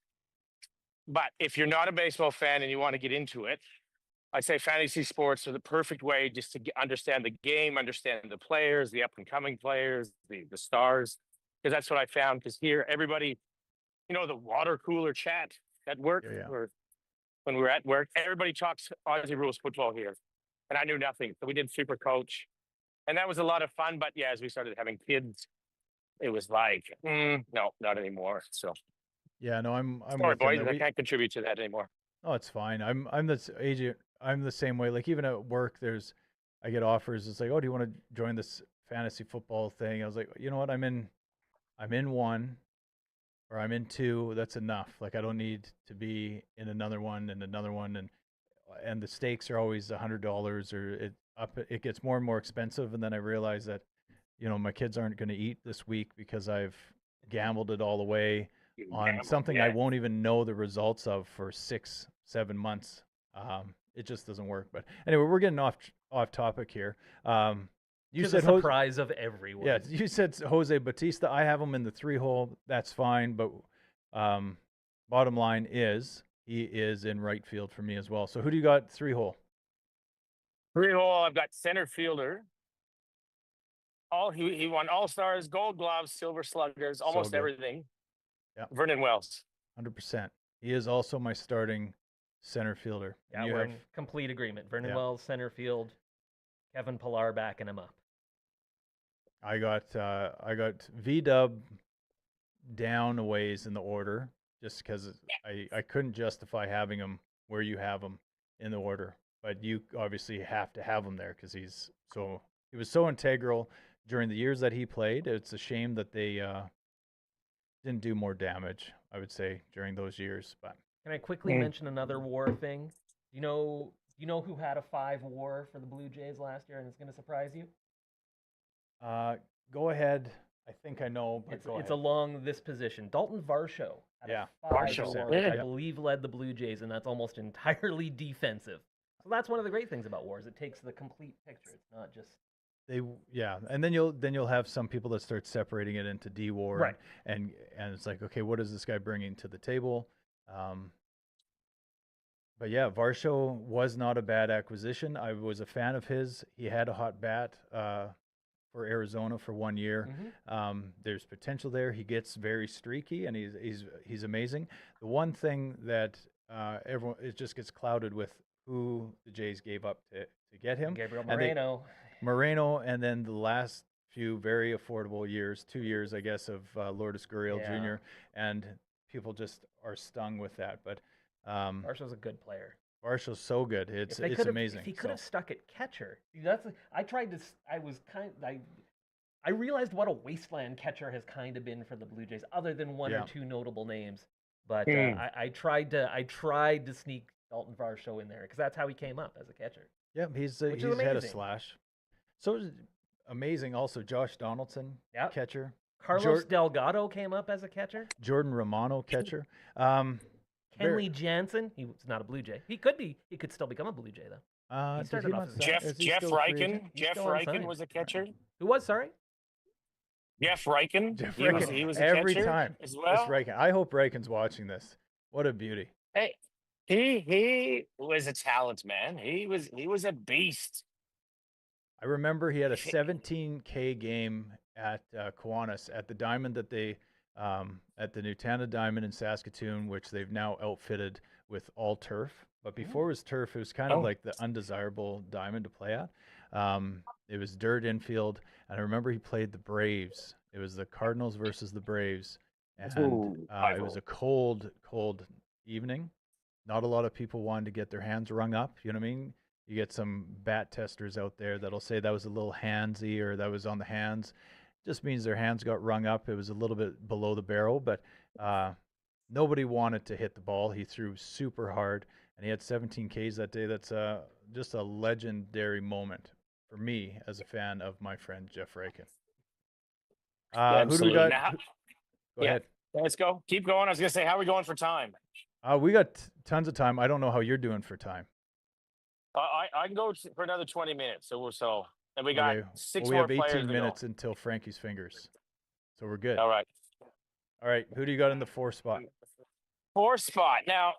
But if you're not a baseball fan and you want to get into it, I'd say fantasy sports are the perfect way just to understand the game, understand the players, the up and coming players, the stars. Because that's what I found. Because here, everybody, the water cooler chat at work, Yeah. or when we were at work, everybody talks Aussie rules football here. And I knew nothing. So we did Super Coach. And that was a lot of fun. But yeah, as we started having kids, it was like, no, not anymore. So Yeah, no, I'm sorry, with you on boys, that. I can't contribute to that anymore. Oh, it's fine. I'm this Adrian. I'm the same way. Like even at work, I get offers. It's like, oh, do you want to join this fantasy football thing? I was like, you know what? I'm in one, or I'm in two. That's enough. Like I don't need to be in another one and another one, and the stakes are always $100, or it gets more and more expensive. And then I realize that, my kids aren't going to eat this week because I've gambled it all away on something I won't even know the results of for 6-7 months. It just doesn't work. But anyway, we're getting off topic here. You To said the surprise of everyone. yeah, you said Jose Bautista. I have him in the 3-hole. That's fine. But bottom line is he is in right field for me as well. So who do you got 3-hole? 3-hole, I've got center fielder. He won All-Stars, Gold Gloves, Silver Sluggers, almost good. everything. Yeah. Vernon Wells. 100%. He is also my starting center fielder. Yeah, we're in complete agreement. Vernon Yeah. Wells, center field. Kevin Pillar backing him up. I got V-Dub down a ways in the order just because I couldn't justify having him where you have him in the order. But you obviously have to have him there because he was so integral during the years that he played. It's a shame that they didn't do more damage, I would say, during those years. But Can I quickly mention another WAR thing? Do you know who had a 5 WAR for the Blue Jays last year, and it's going to surprise you? go ahead. I think I know, but It's along this position. Dalton Varsho had Yeah. a 5 Varsho, WAR, yeah. which I believe led the Blue Jays, and that's almost entirely defensive. So that's one of the great things about WARs. It takes the complete picture. It's not just and then you'll have some people that start separating it into D WAR, Right. and it's like, okay, what is this guy bringing to the table? But yeah, Varsho was not a bad acquisition. I was a fan of his. He had a hot bat for Arizona for 1 year. There's potential there. He gets very streaky, and he's amazing. The one thing that it just gets clouded with who the Jays gave up to get him. Gabriel And they- Moreno. Moreno, and then the last few very affordable years, 2 years, I guess, of Lourdes Gurriel Yeah. Jr., and people just are stung with that. But Varsho's a good player. Varsho's so good. It's If they could've- amazing. If he could have stuck at catcher, I realized what a wasteland catcher has kind of been for the Blue Jays, other than one Yeah. or two notable names. But I tried to sneak Dalton Varsho in there because that's how he came up as a catcher. Yeah, he's Which is had a amazing. slash. So is amazing. Also, Josh Donaldson, Yep. catcher. Carlos Delgado came up as a catcher. Jordan Romano, catcher. Kenley Jansen, he was not a Blue Jay. He could be. He could still become a Blue Jay though. Did started he off not as sign- Jeff is he Jeff still a free Reichen. agent? Jeff still Reichen unsigned. was a catcher. Who was? Sorry. Jeff Reichen. Jeff He was, Reichen. he was a Every catcher time. as This well. Reichen. I hope Reichen's watching this. What a beauty. Hey, he was a talent, man. He was a beast. I remember he had a 17K game at Kiwanis at the diamond that they at the Nutana Diamond in Saskatoon, which they've now outfitted with all turf. But before it was turf, it was kind of like the undesirable diamond to play at. It was dirt infield, and I remember he played the Braves. It was the Cardinals versus the Braves, and it was a cold evening. Not a lot of people wanted to get their hands rung up. You know what I mean? You get some bat testers out there that'll say that was a little handsy or that was on the hands. Just means their hands got rung up. It was a little bit below the barrel, but nobody wanted to hit the ball. He threw super hard, and he had 17 Ks that day. That's just a legendary moment for me as a fan of my friend Jeff Rakin. Who do we got? Go ahead. Let's go. Keep going. I was going to say, how are we going for time? We got tons of time. I don't know how you're doing for time. I can go for another 20 minutes. And we got six we more have 18 players minutes until Frankie's fingers. So we're good. All right. All right. Who do you got in the 4 spot? 4 spot. Now,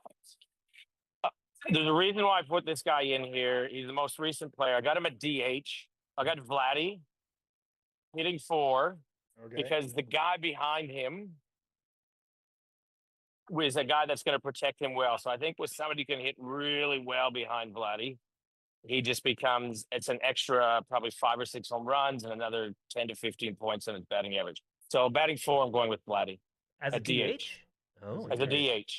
there's a reason why I put this guy in here. He's the most recent player. I got him at DH. I got Vladdy hitting 4 because the guy behind him was a guy that's going to protect him well. So I think with somebody who can hit really well behind Vladdy, he just becomes, it's an extra probably 5 or 6 home runs and another 10 to 15 points in his batting average. So batting 4, I'm going with Vladdy. As a DH? Oh, as a DH.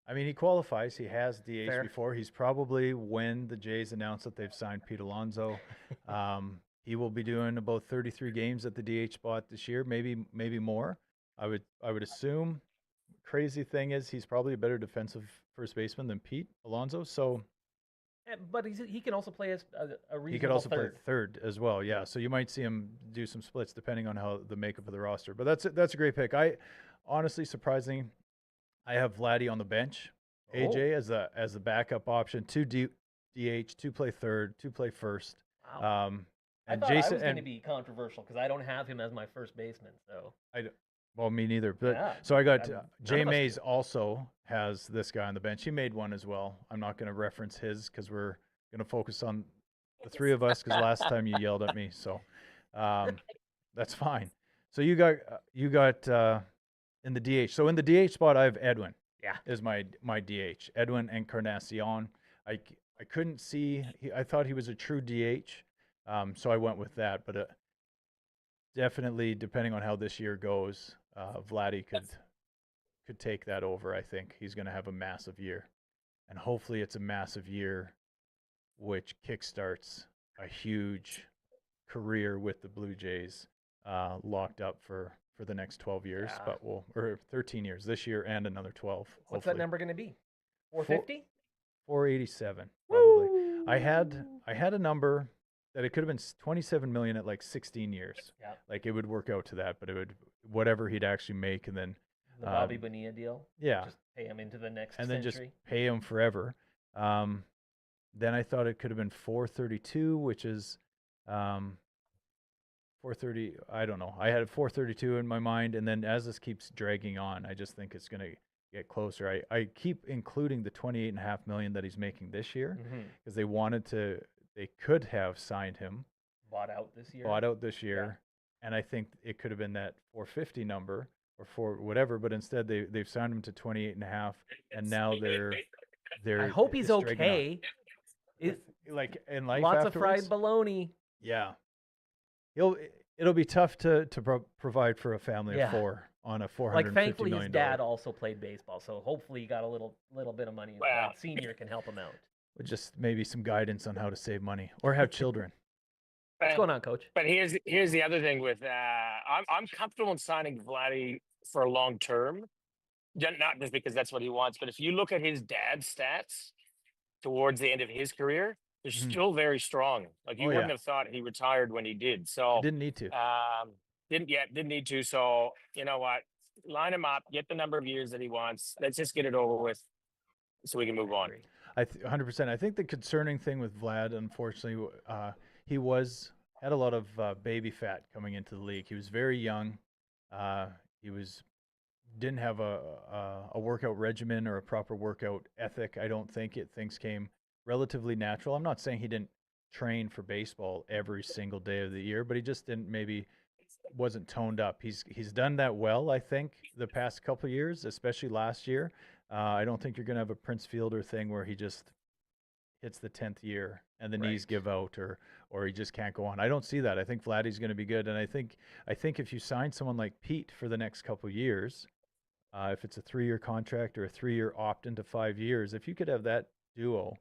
I mean, he qualifies. He has DH before. He's probably, when the Jays announced that they've signed Pete Alonso, he will be doing about 33 games at the DH spot this year, maybe more. I would assume. Crazy thing is, he's probably a better defensive first baseman than Pete Alonso. So, but he can also play as a reasonable he could also third. play third as well. Yeah, so you might see him do some splits depending on how the makeup of the roster. But that's a great pick. I honestly, surprising, I have Vladdy on the bench. AJ as a backup option, 2 DH, 2 play third, 2 play first. Wow. And I thought Jason, I was going to be controversial because I don't have him as my first baseman. So well, me neither. But so I got Jay Mays also has this guy on the bench. He made one as well. I'm not going to reference his because we're going to focus on the 3 of us because last time you yelled at me. So that's fine. So you got in the DH. So in the DH spot, I have Edwin. Yeah, is my DH. Edwin Encarnacion. I couldn't see. I thought he was a true DH, so I went with that. But definitely, depending on how this year goes, Vladdy could take that over. I think he's going to have a massive year, and hopefully, it's a massive year, which kickstarts a huge career with the Blue Jays, locked up for the next 12 years, but or 13 years this year and another 12. What's that number going to be? 450? 487 probably. Woo! I had a number that it could have been 27 million at like 16 years. Yeah. Like it would work out to that, but it would whatever he'd actually make, and then the Bobby Bonilla deal. Yeah. Just pay him into the next and century. Then just pay him forever. Then I thought it could have been 432, which is 430. I don't know. I had 432 in my mind, and then as this keeps dragging on, I just think it's going to get closer. I keep including the 28.5 million that he's making this year because they could have signed him, bought out this year, and I think it could have been that 450 number or 4 whatever, but instead they've signed him to 28.5, and now they're. I hope he's okay. Like in life, lots afterwards. of fried bologna. Yeah. It'll be tough to provide for a family of 4 on a $450 million. Thankfully, his dad also played baseball, so hopefully he got a little bit of money. Wow. Senior can help him out. With just maybe some guidance on how to save money or have children. What's going on, Coach? But here's the other thing with I'm comfortable in signing Vladdy for a long term, not just because that's what he wants, but if you look at his dad's stats towards the end of his career, they're still very strong. Like you wouldn't have thought he retired when he did. So didn't need to. Didn't need to. So you know what? Line him up, get the number of years that he wants. Let's just get it over with, so we can move on. 100%. I think the concerning thing with Vlad, unfortunately, he had a lot of baby fat coming into the league. He was very young. He didn't have a workout regimen or a proper workout ethic. I don't think things came relatively natural. I'm not saying he didn't train for baseball every single day of the year, but he just didn't maybe wasn't toned up. He's done that well, I think, the past couple of years, especially last year. I don't think you're going to have a Prince Fielder thing where he just hits the 10th year and the knees give out or he just can't go on. I don't see that. I think Vladdy's going to be good, and I think if you sign someone like Pete for the next couple of years, if it's a 3-year contract or a 3-year opt-in to 5 years, if you could have that duo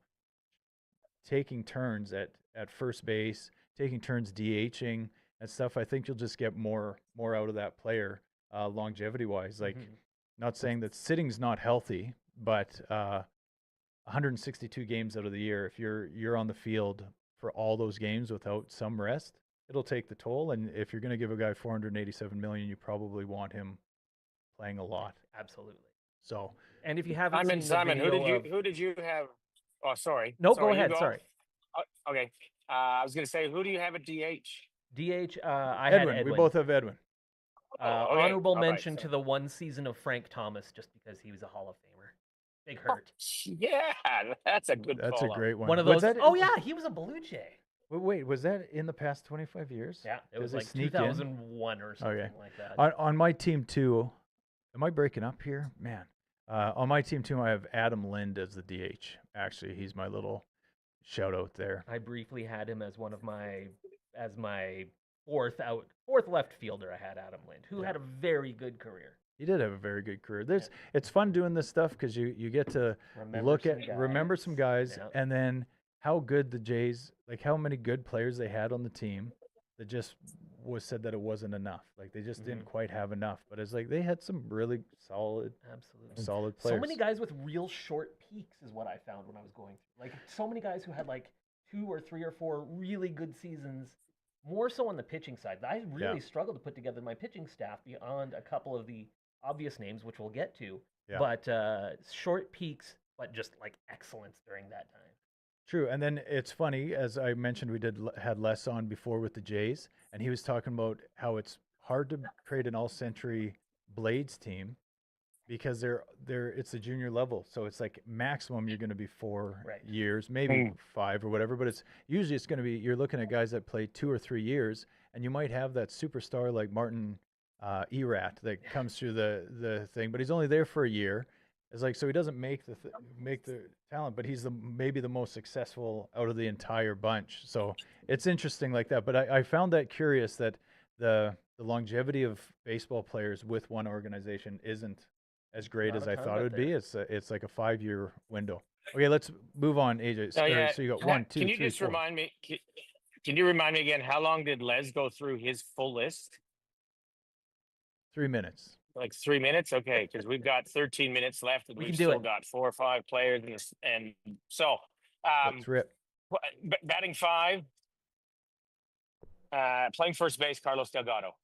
taking turns at first base, taking turns DHing and stuff, I think you'll just get more out of that player longevity wise. Like, not saying that sitting's not healthy, but 162 games out of the year, if you're on the field for all those games without some rest, it'll take the toll. And if you're going to give a guy 487 million, you probably want him playing a lot. Absolutely. So, and if you haven't Simon, who did you have? Oh, sorry. No, sorry, go ahead. Sorry. Okay. I was going to say, who do you have at DH? DH. Edwin. I had Edwin. We both have Edwin. Okay. Honorable mention to the one season of Frank Thomas, just because he was a Hall of Famer. Big hurt. Yeah, that's a good. That's a great one. One of those. Oh yeah, he was a Blue Jay. Wait, was that in the past 25 years? Yeah, it was like sneak 2001 or something like that. On my team too, am I breaking up here? Man. On my team too, I have Adam Lind as the DH. Actually, he's my little shout out there. I briefly had him as my fourth left fielder. I had Adam Lind, who had a very good career. He did have a very good career. It's fun doing this stuff because you get to remember some guys, and then how good the Jays, like how many good players they had on the team that just was said that it wasn't enough. Like they just didn't quite have enough. But it's like they had some really solid players. So many guys with real short peaks is what I found when I was going through. Like so many guys who had like 2 or 3 or 4 really good seasons. More so on the pitching side. I really struggled to put together my pitching staff beyond a couple of the obvious names, which we'll get to. Yeah. But short peaks, but just like excellence during that time. True. And then it's funny, as I mentioned, we had Les on before with the Jays, and he was talking about how it's hard to create an all-century Blades team because it's a junior level. So it's like maximum you're going to be 4 years, maybe 5 or whatever, but it's going to be, you're looking at guys that play 2 or 3 years, and you might have that superstar like Martin Erat that comes through the thing, but he's only there for a year. It's like, so he doesn't make the talent, but he's maybe the most successful out of the entire bunch. So it's interesting like that. But I found that curious that the longevity of baseball players with one organization isn't as great as I thought it would be. It's like a 5-year window. Okay, let's move on, AJ. So you got 1, 2, 3, 4. Can you just remind me? Can you remind me again? How long did Les go through his full list? 3 minutes. Like 3 minutes, okay? Because we've got 13 minutes left, and we've still got 4 or 5 players, and so let's rip. Batting 5, playing first base, Carlos Delgado.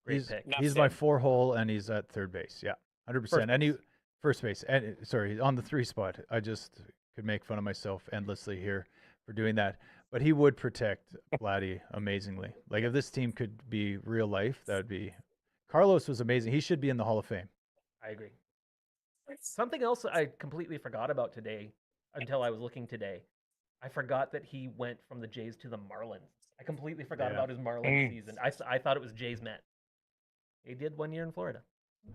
He's my 4-hole, and he's at third base. Yeah, 100%. And first base. And sorry, on the 3 spot. I just could make fun of myself endlessly here for doing that. But he would protect Vladdy amazingly. Like if this team could be real life, that would be. Carlos was amazing. He should be in the Hall of Fame. I agree. Something else I completely forgot about today until I was looking today. I forgot that he went from the Jays to the Marlins. I completely forgot about his Marlins season. I thought it was Jays Met. He did 1 year in Florida.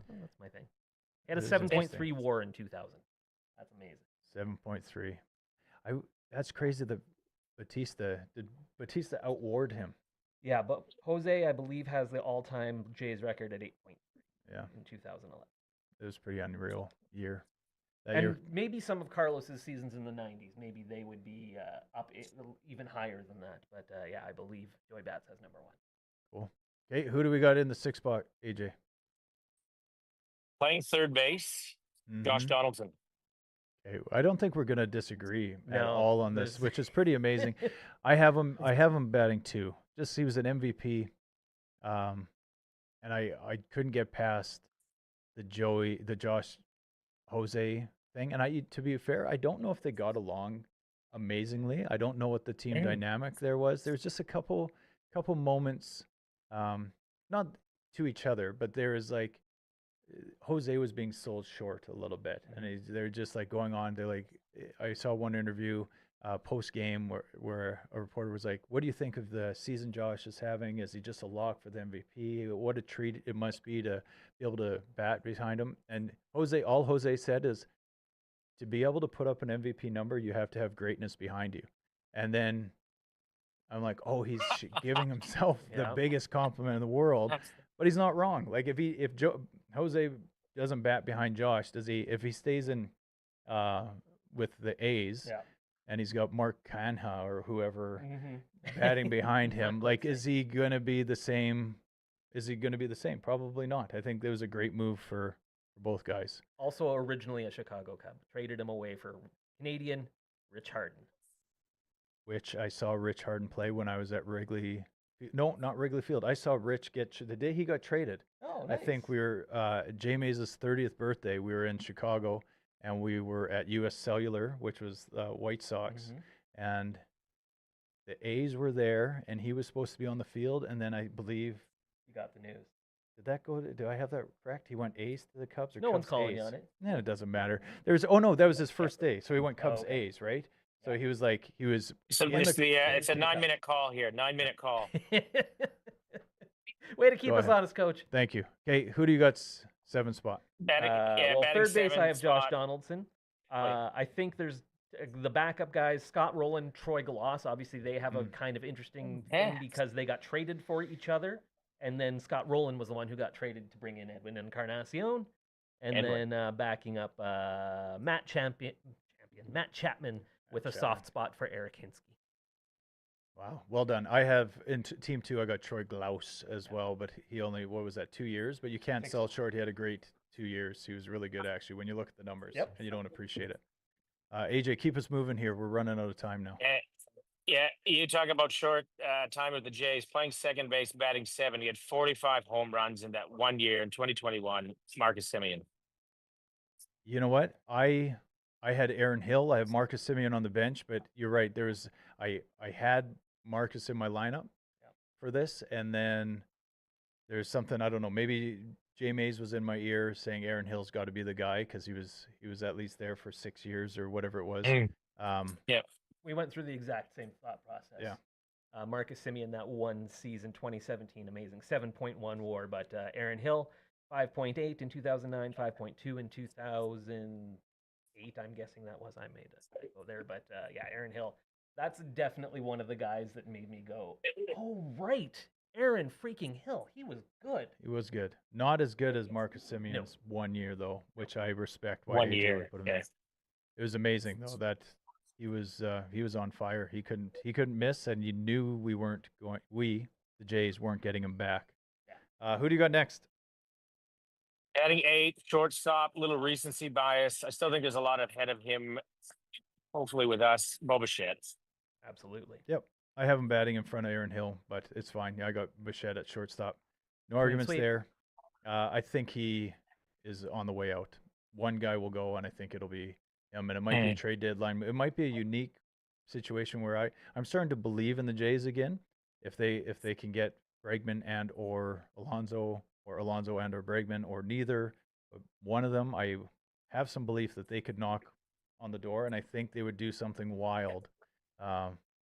That's my thing. He had a 7.3 WAR in 2000. That's amazing. 7.3. That's crazy that Batista outwarred him. Yeah, but Jose, I believe, has the all-time Jays record at 8.3. Yeah. In 2011. It was a pretty unreal year. Maybe some of Carlos's seasons in the 90s, maybe they would be up even higher than that. But yeah, I believe Joey Bats has number 1. Cool. Okay, who do we got in the 6th spot, AJ? Playing third base, Josh Donaldson. Okay, I don't think we're going to disagree at all on this, which is pretty amazing. I have him batting 2. Just he was an MVP, and I couldn't get past the Josh Jose thing. And to be fair, I don't know if they got along amazingly. I don't know what the team dynamic there was. There's just a couple moments, not to each other, but there is like Jose was being sold short a little bit, and they're just like going on. They're like, I saw one interview. post game where a reporter was like, "What do you think of the season Josh is having? Is he just a lock for the MVP? What a treat it must be to be able to bat behind him." And all Jose said is, to be able to put up an MVP number, you have to have greatness behind you. And then I'm like, oh, he's giving himself the Yeah. biggest compliment in the world, but he's not wrong. Like if Jose doesn't bat behind Josh, if he stays in with the A's, Yeah. and he's got Mark Canha or whoever Mm-hmm. batting behind him, Not like quite is he going to be the same? Is he going to be the same? Probably not. I think that was a great move for both guys. Also originally a Chicago Cub. Traded him away for Canadian Rich Harden. Which I saw Rich Harden play when I was at Wrigley. No, not Wrigley Field. I saw Rich the day he got traded. Oh, I think we were Jay Mays' 30th birthday. We were in Chicago, and we were at U.S. Cellular, which was White Sox, and the A's were there, and he was supposed to be on the field. And then I believe You got the news. do I have that correct? He went A's to the Cubs, or No one's Cubs calling A's? you on it. Yeah, it doesn't matter. That was his first day, so he went Cubs okay. A's, right? So he was like So in it's the- it's a 9-minute call here. 9-minute call. Way to keep Go us ahead. honest, coach. Thank you. Okay, who do you got 7th spot? Batting, Well, batting third base, I have 7th Josh spot. Donaldson. yeah. I think there's the backup guys, Scott Rowland, Troy Glass. Obviously, they have a kind of interesting thing Yeah. because they got traded for each other. And then Scott Rowland was the one who got traded to bring in Edwin Encarnacion. And Edwin. then backing up Matt Chapman with a Chapman. soft spot for Eric Hinsky. Wow, well done. I have in team 2. I got Troy Glaus as well, but he only 2 years. But you can't sell short. He had a great 2 years. He was really good actually. When you look at the numbers, Yep. and you don't appreciate it. AJ, keep us moving here. We're running out of time now. Yeah, you talk about short time with the Jays, playing second base, batting 7. He had 45 home runs in that 1 year in 2021. Marcus Semien. You know what? I had Aaron Hill. I have Marcus Semien on the bench, but you're right. I had Marcus in my lineup for this, and then there's something I don't know. Maybe Jay Mays was in my ear saying Aaron Hill's got to be the guy because he was at least there for 6 years or whatever it was. We went through the exact same thought process. Yeah. Marcus Semien, that one season, 2017, amazing, 7.1 WAR. But Aaron Hill, 5.8 in 2009, 5.2 in 2008. I'm guessing that was. I made a typo there, but yeah, Aaron Hill. That's definitely one of the guys that made me go, oh right, Aaron freaking Hill. He was good. He was good. Not as good as Marcus Semien's 1 year though, which I respect. Why 1 AJ year. would put him Yeah. there. It was amazing though that he was on fire. He couldn't miss, and you knew the Jays weren't getting him back. Who do you got next? Batting 8, shortstop, little recency bias. I still think there's a lot ahead of him. Hopefully with us, Bo Bichette. Absolutely. Yep. I have him batting in front of Aaron Hill, but it's fine. Yeah, I got Bichette at shortstop. No arguments sweep. there. I think he is on the way out. One guy will go, and I think it'll be him. And it might be a trade deadline. It might be a unique situation where I'm starting to believe in the Jays again. If they can get Bregman and or Alonso, or Alonso and or Bregman, or neither, but one of them, I have some belief that they could knock on the door, and I think they would do something wild.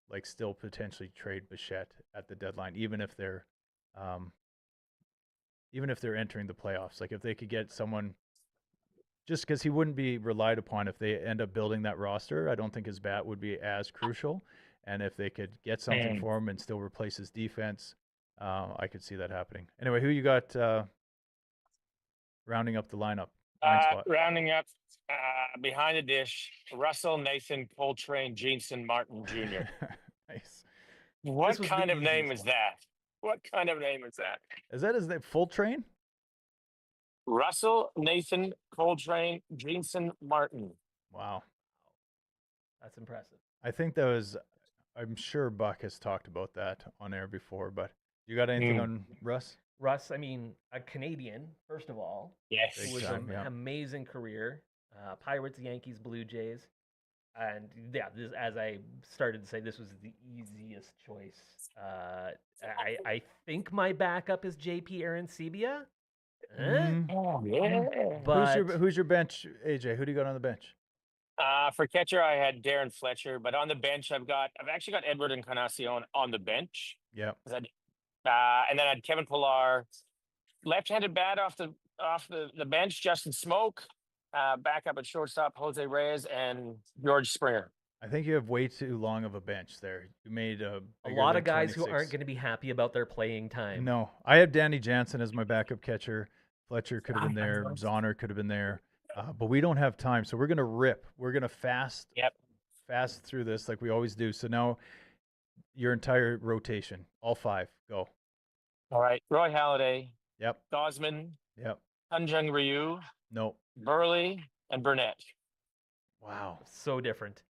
Like still potentially trade Bichette at the deadline, even if they're entering the playoffs. Like if they could get someone, just because he wouldn't be relied upon if they end up building that roster, I don't think his bat would be as crucial. And if they could get something for him and still replace his defense, I could see that happening. Anyway, who you got rounding up the lineup? Rounding up behind the dish, Russell, Nathan, Coltrane, Jensen, Martin Jr. Nice. What This was the kind of name easiest is that? What kind of name is that? Is that his name? Full Train? Russell, Nathan, Coltrane, Jensen, Martin. Wow. That's impressive. I think that was, I'm sure Buck has talked about that on air before, but you got anything on Russ? Russ, I mean, a Canadian, first of all. Yes. It was time, an amazing career. Pirates, Yankees, Blue Jays. And yeah, as I started to say, this was the easiest choice. I think my backup is JP Arancibia. Mhm. Oh, yeah. But Who's your bench, AJ? Who do you got on the bench? For catcher, I had Darren Fletcher, but on the bench, I've actually got Edward Encarnacion on the bench. Yep. 'Cause and then I had Kevin Pillar, left-handed bat off the bench, Justin Smoke, backup at shortstop, Jose Reyes, and George Springer. I think you have way too long of a bench there. You made A bigger lot than of guys who 26. aren't going to be happy about their playing time. No, I have Danny Jansen as my backup catcher. Fletcher could have been there. Zahner could have been there. But we don't have time, so we're gonna rip. We're gonna fast through this like we always do. So now your entire rotation, all 5, go. All right. Roy Halladay, Yep. Gosman, Yep. Hyunjung Ryu, Nope. Burley, and Burnett. Wow. So different.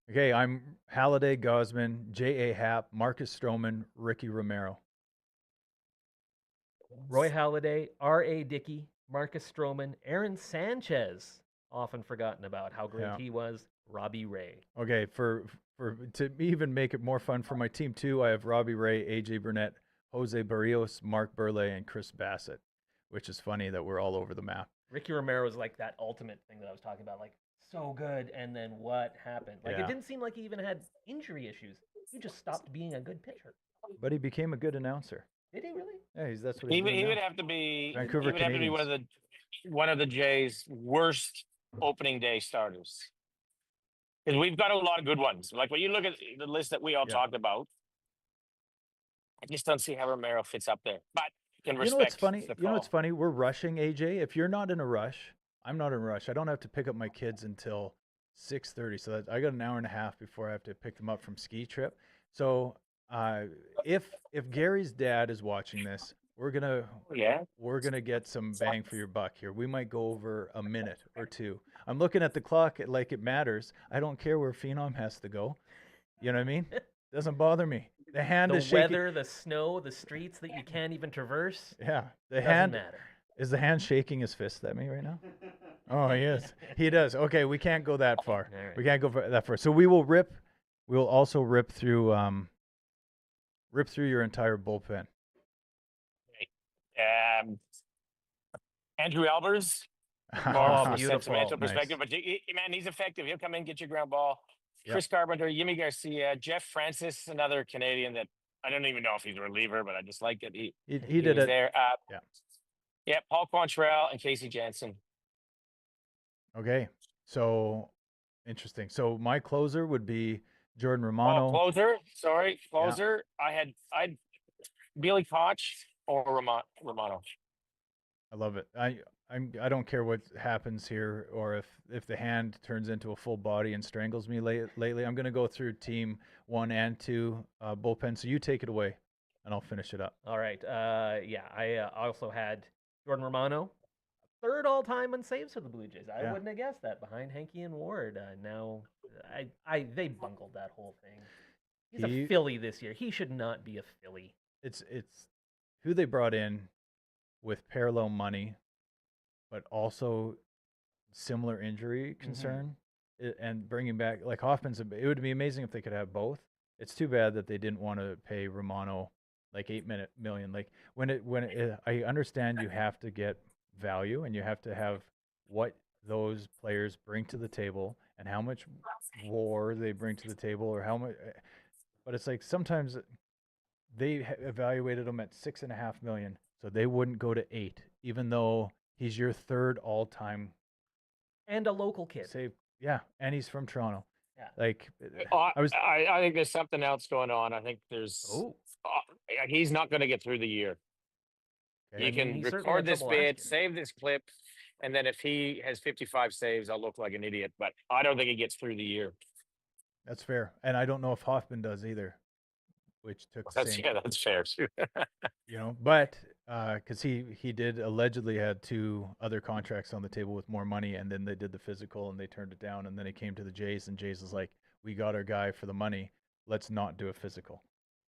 Okay, I'm Halliday, Gosman, J.A. Happ, Marcus Stroman, Ricky Romero. Roy Halladay, R.A. Dickey, Marcus Stroman, Aaron Sanchez, often forgotten about how great Yeah. he was, Robbie Ray. Okay, for to even make it more fun for my team too, I have Robbie Ray, AJ Burnett, Jose Barrios, Mark Burley, and Chris Bassett, which is funny that we're all over the map. Ricky Romero was like that ultimate thing that I was talking about, like so good, and then what happened? Like Yeah. it didn't seem like he even had injury issues. He just stopped being a good pitcher. But he became a good announcer. Did he really? Yeah, that's what He he's doing would now. have to be Vancouver he would have to be Canadians. one of the Jays' worst opening day starters. Because we've got a lot of good ones. Like when you look at the list that we all Yeah. talked about, I just don't see how Romero fits up there. But can You know respect what's funny? the You know what's call. funny? We're rushing AJ. If you're not in a rush, I'm not in a rush. I don't have to pick up my kids until 6:30, so that I got an hour and a half before I have to pick them up from ski trip. So if Gary's dad is watching this, we're gonna get some bang for your buck here. We might go over a minute or two. I'm looking at the clock like it matters. I don't care where Phenom has to go. You know what I mean? Doesn't bother me. The hand The is shaking. weather, the snow, the streets that you can't even traverse. Yeah, the Doesn't hand matter. is the hand shaking his fist at me right now. Oh, he is. He does. Okay, we can't go that far. All right. We can't go that far. So we will rip. We will also rip through your entire bullpen. Andrew Albers, more Oh, from a beautiful. sentimental Nice. perspective, but man, he's effective. He'll come in, get your ground ball. Yep. Chris Carpenter, Yimi Garcia, Jeff Francis, another Canadian that I don't even know if he's a reliever, but I just like it. He He did was it. there. Yeah. Yeah, Paul Quantrell and Casey Jansen. Okay. So interesting. So my closer would be Jordan Oh, Romano. closer. I'd Billy Koch or Romano. I love it. I don't care what happens here, or if the hand turns into a full body and strangles me lately. I'm going to go through team 1 and 2 bullpen. So you take it away, and I'll finish it up. All right. I also had Jordan Romano, third all-time in saves for the Blue Jays. I Yeah. wouldn't have guessed that behind Henke and Ward. Now, they bungled that whole thing. He's He- a Philly this year. He should not be a Philly. It's who they brought in with parallel money, but also similar injury concern, and bringing back like Hoffman's. It would be amazing if they could have both. It's too bad that they didn't want to pay Romano like $8 million. Like I understand you have to get value and you have to have what those players bring to the table and how much war they bring to the table or how much. But it's like sometimes they evaluated him at $6.5 million, so they wouldn't go to 8, even though he's your third all-time And a local kid. save. Yeah, and he's from Toronto. Yeah. Like I think there's something else going on. I think there's. Oh. He's not going to get through the year. okay. You mean, can he certainly record had this trouble last bit, year. save this clip, and then if he has 55 saves, I'll look like an idiot. But I don't think he gets through the year. That's fair, and I don't know if Hoffman does either, which took the same. That's fair too. But because he did allegedly had 2 other contracts on the table with more money, and then they did the physical and they turned it down, and then he came to the Jays, and Jays was like, we got our guy for the money, let's not do a physical,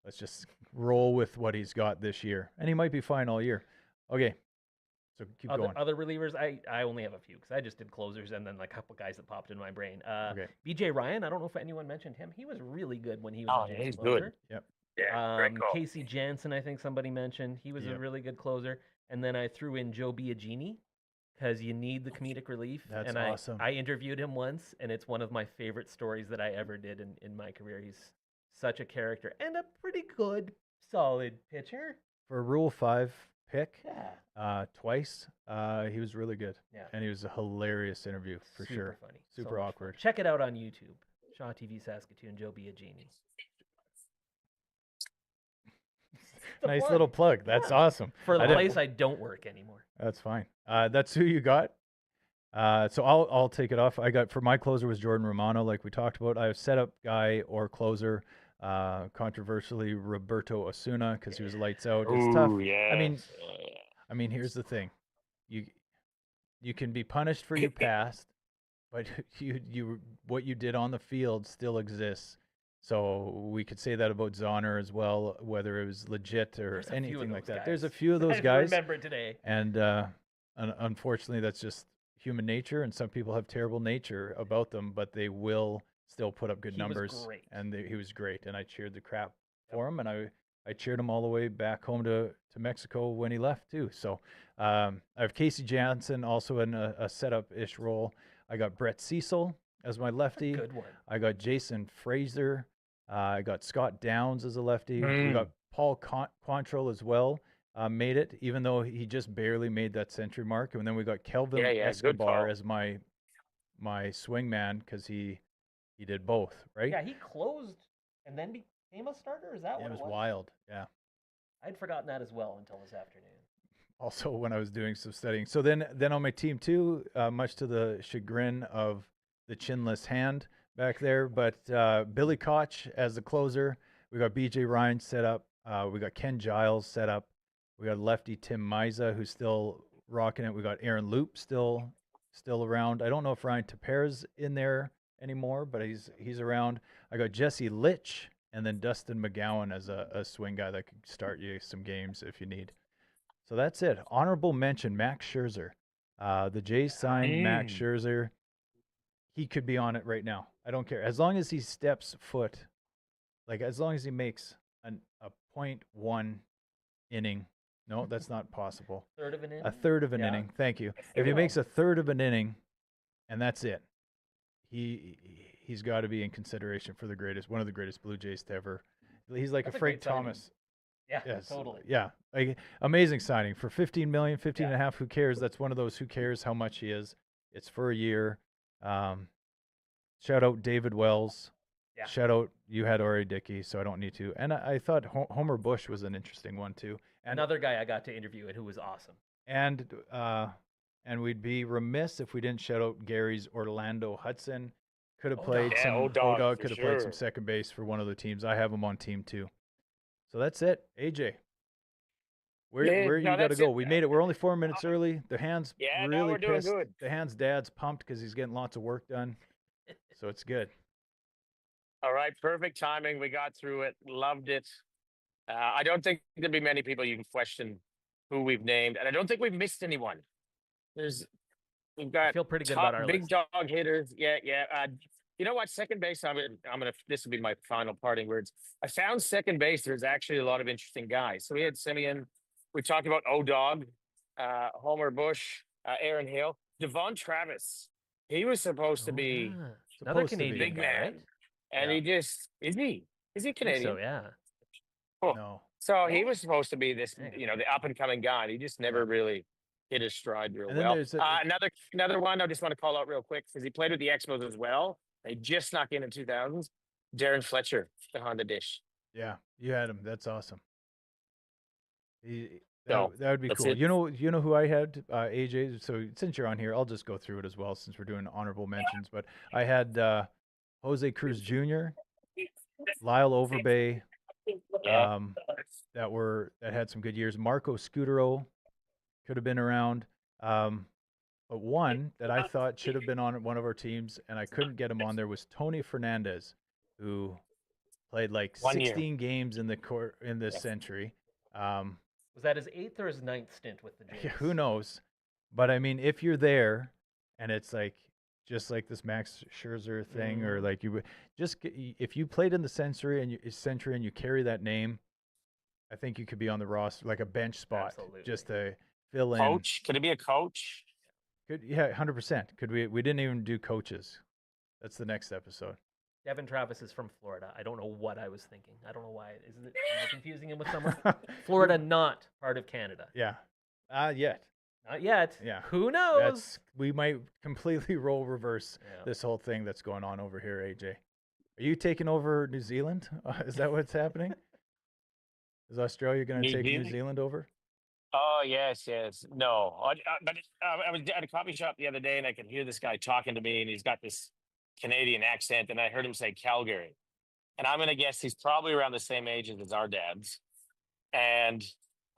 let's just roll with what he's got this year, and he might be fine all year. Okay, so keep going. Other relievers, I only have a few because I just did closers and then like a couple guys that popped in my brain. Okay. BJ Ryan, I don't know if anyone mentioned him. He was really good when he was a Jays he's good. closer. Yep. Yeah, great call. Casey Jansen, I think somebody mentioned. He was a Yep. really good closer. And then I threw in Joe Biagini. because you need the comedic relief. That's and awesome. I interviewed him once, and it's one of my favorite stories that I ever did in my career. He's such a character and a pretty good, solid pitcher. For a Rule 5 pick, Yeah. twice, he was really good. Yeah. And he was a hilarious interview for Super sure. funny. Super much fun. awkward. Check it out on YouTube. Shaw TV Saskatoon, Joe Biagini. Nice plug. little plug. That's Yeah. awesome. For the I didn't- place I don't work anymore. That's fine. That's who you got. So I'll take it off. I got, for my closer was Jordan Romano, like we talked about. I have setup guy or closer. Controversially, Roberto Osuna, because he was lights out. It's tough. I mean, here's the thing: you can be punished for your past, but you what you did on the field still exists. So we could say that about Zahner as well, whether it was legit or There's a few of anything like those that. There's a guys. few of those I guys, remember today. and unfortunately, that's just human nature. And some people have terrible nature about them, but they will still put up good He was numbers. great. And he was great, and I cheered the crap for him, and I cheered him all the way back home to Mexico when he left too. So I have Casey Janssen also in a setup-ish role. I got Brett Cecil as my lefty. Good one. I got Jason Fraser. I got Scott Downs as a lefty. We got Paul Quantrill as well. Made it, even though he just barely made that century mark. And then we got Kelvin good Escobar call. as my swing man, because he did both, right? Yeah, he closed and then became a starter. Is that Yeah, what it was wild. Yeah. I'd forgotten that as well until this afternoon. Also, when I was doing some studying. So then on my team too, much to the chagrin of the chinless hand back there, but Billy Koch as the closer. We got BJ Ryan set up. We got Ken Giles set up. We got lefty Tim Miza, who's still rocking it. We got Aaron Loop still around. I don't know if Ryan Taper's in there anymore, but he's around. I got Jesse Litch and then Dustin McGowan as a swing guy that could start you some games if you need. So that's it. Honorable mention, Max Scherzer. The Jays signed Max Scherzer. He could be on it right now. I don't care. As long as he steps foot, like as long as he makes a .1 inning. No, that's not possible. Third of an inning? A third of an Yeah. inning. Thank you. If he makes a third of an inning, and that's it, he's got to be in consideration for one of the greatest Blue Jays to ever. He's like That's a a Frank great signing. Thomas. Yeah, Yes. totally. Yeah. Like, amazing signing for 15 million, 15 and a Yeah. half. Who cares? That's one of those who cares how much he is. It's for a year. Shout out David Wells. Yeah. Shout out, you had Ori Dickey, so I don't need to. And I thought Homer Bush was an interesting one too. And Another guy I got to interview and who was awesome. and we'd be remiss if we didn't shout out Gary's Orlando Hudson. Could have played Yeah, some O-Dog, for could have played some sure. second base for one of the teams. I have him on team 2. So that's it. AJ, where Yeah, you no, got to that's go? it. We made it. We're only 4 minutes early. The hands Yeah, really no, we're doing pissed. good. The hands dad's pumped because he's getting lots of work done. So it's good. All right, perfect timing. We got through it. Loved it. I don't think there'd be many people you can question who we've named, and I don't think we've missed anyone. We've got feel pretty good top about our big list. dog hitters. Yeah. You know what? Second base. I'm gonna. This will be my final parting words. I found second base. There's actually a lot of interesting guys. So we had Simeon. We talked about O-Dog, Homer Bush, Aaron Hill, Devon Travis. He was supposed to be Another Supposed to be. Canadian big guy, man, right? and Yeah. he just is he? Is he I think Canadian? So yeah. Oh. No. So he was supposed to be this, Dang. the up and coming guy. And he just never really hit his stride real And then well. there's Another one I just want to call out real quick because he played with the Expos as well. They just snuck in 2000s. Darren Fletcher, the Honda Dish. Yeah, you had him. That's awesome. So, That would be that's cool. it. You know who I had, AJ. So since you're on here, I'll just go through it as well since we're doing honorable mentions. But I had Jose Cruz Jr., Lyle Overbay, that had some good years. Marco Scutero could have been around. But one that I thought should have been on one of our teams, and I couldn't get him on there, was Tony Fernandez, who played like 1 year. 16 games in this century. Was that his 8th or his 9th stint with the Jays? Yeah, who knows? But I mean, if you're there, and it's like just like this Max Scherzer thing, or like if you played in the century and you carry that name, I think you could be on the roster, like a bench spot, Absolutely. just to fill in. Coach? Could it be a coach? Yeah, 100%. Could we? We didn't even do coaches. That's the next episode. Devin Travis is from Florida. I don't know what I was thinking. I don't know why. Am I confusing him with someone? Florida, not part of Canada. Yeah. Yet. Not yet. Yeah. Who knows? We might completely role reverse this whole thing that's going on over here, AJ. Are you taking over New Zealand? Is that what's happening? Is Australia going to take New Zealand over? Oh, yes. No, but I was at a coffee shop the other day, and I could hear this guy talking to me, and he's got this Canadian accent, and I heard him say Calgary. And I'm going to guess he's probably around the same age as our dads. And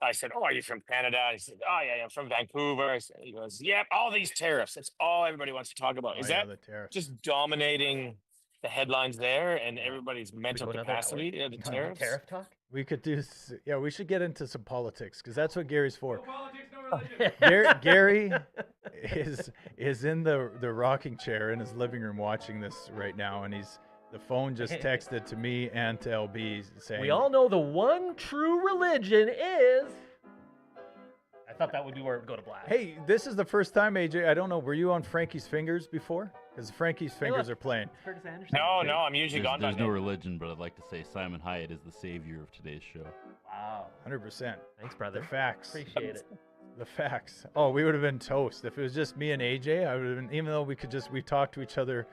I said, "Oh, are you from Canada?" He said, "Oh, yeah, I'm from Vancouver." He goes, "Yep, all these tariffs. That's all everybody wants to talk about." Is that the tariffs. just dominating the headlines there and everybody's mental capacity? The tariffs? Tariff talk? We could do, we should get into some politics because that's what Gary's for. No politics, no religion. Gary is in the rocking chair in his living room watching this right now, and the phone just texted to me and to LB saying, We all know the one true religion is. I thought that would be where it would go to black. Hey, this is the first time, AJ. I don't know. Were you on Frankie's Fingers before? Because Frankie's Fingers are playing. Curtis Anderson. No, I'm usually gone by There's no then. religion, but I'd like to say Simon Hyatt is the savior of today's show. Wow. 100%. Thanks, brother. The facts. Appreciate it. The facts. Oh, we would have been toast. If it was just me and AJ, I would have been, even though we talked to each other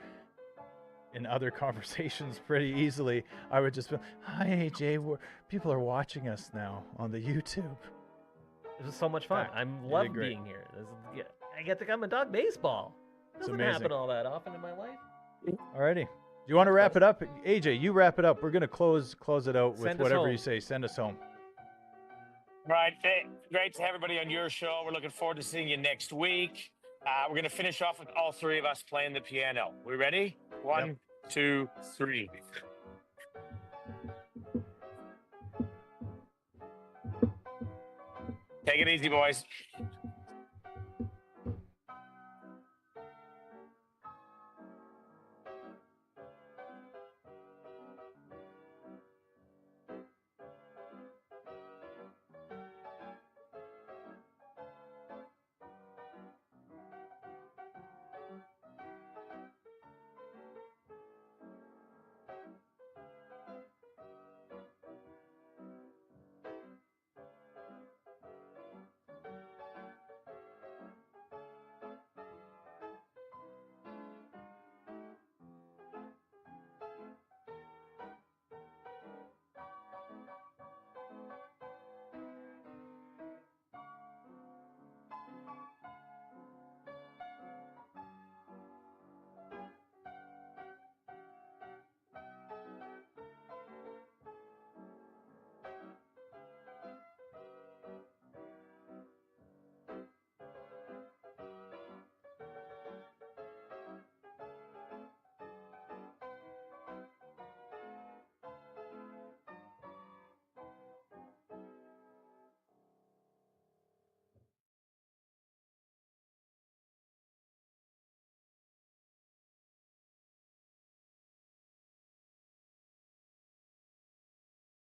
in other conversations pretty easily, I would just be, "Hi, AJ, people are watching us now on the YouTube." It was so much fun. Fact. I You love did great. being here. I get to come and talk baseball. Doesn't amazing. happen all that often in my life. Alrighty. Do you want to wrap it up? AJ, you wrap it up. We're going to close it out with Send us whatever home. you say. Send us home. Right. Great to have everybody on your show. We're looking forward to seeing you next week. We're going to finish off with all three of us playing the piano. We ready? 1, 2, 3. Take it easy, boys.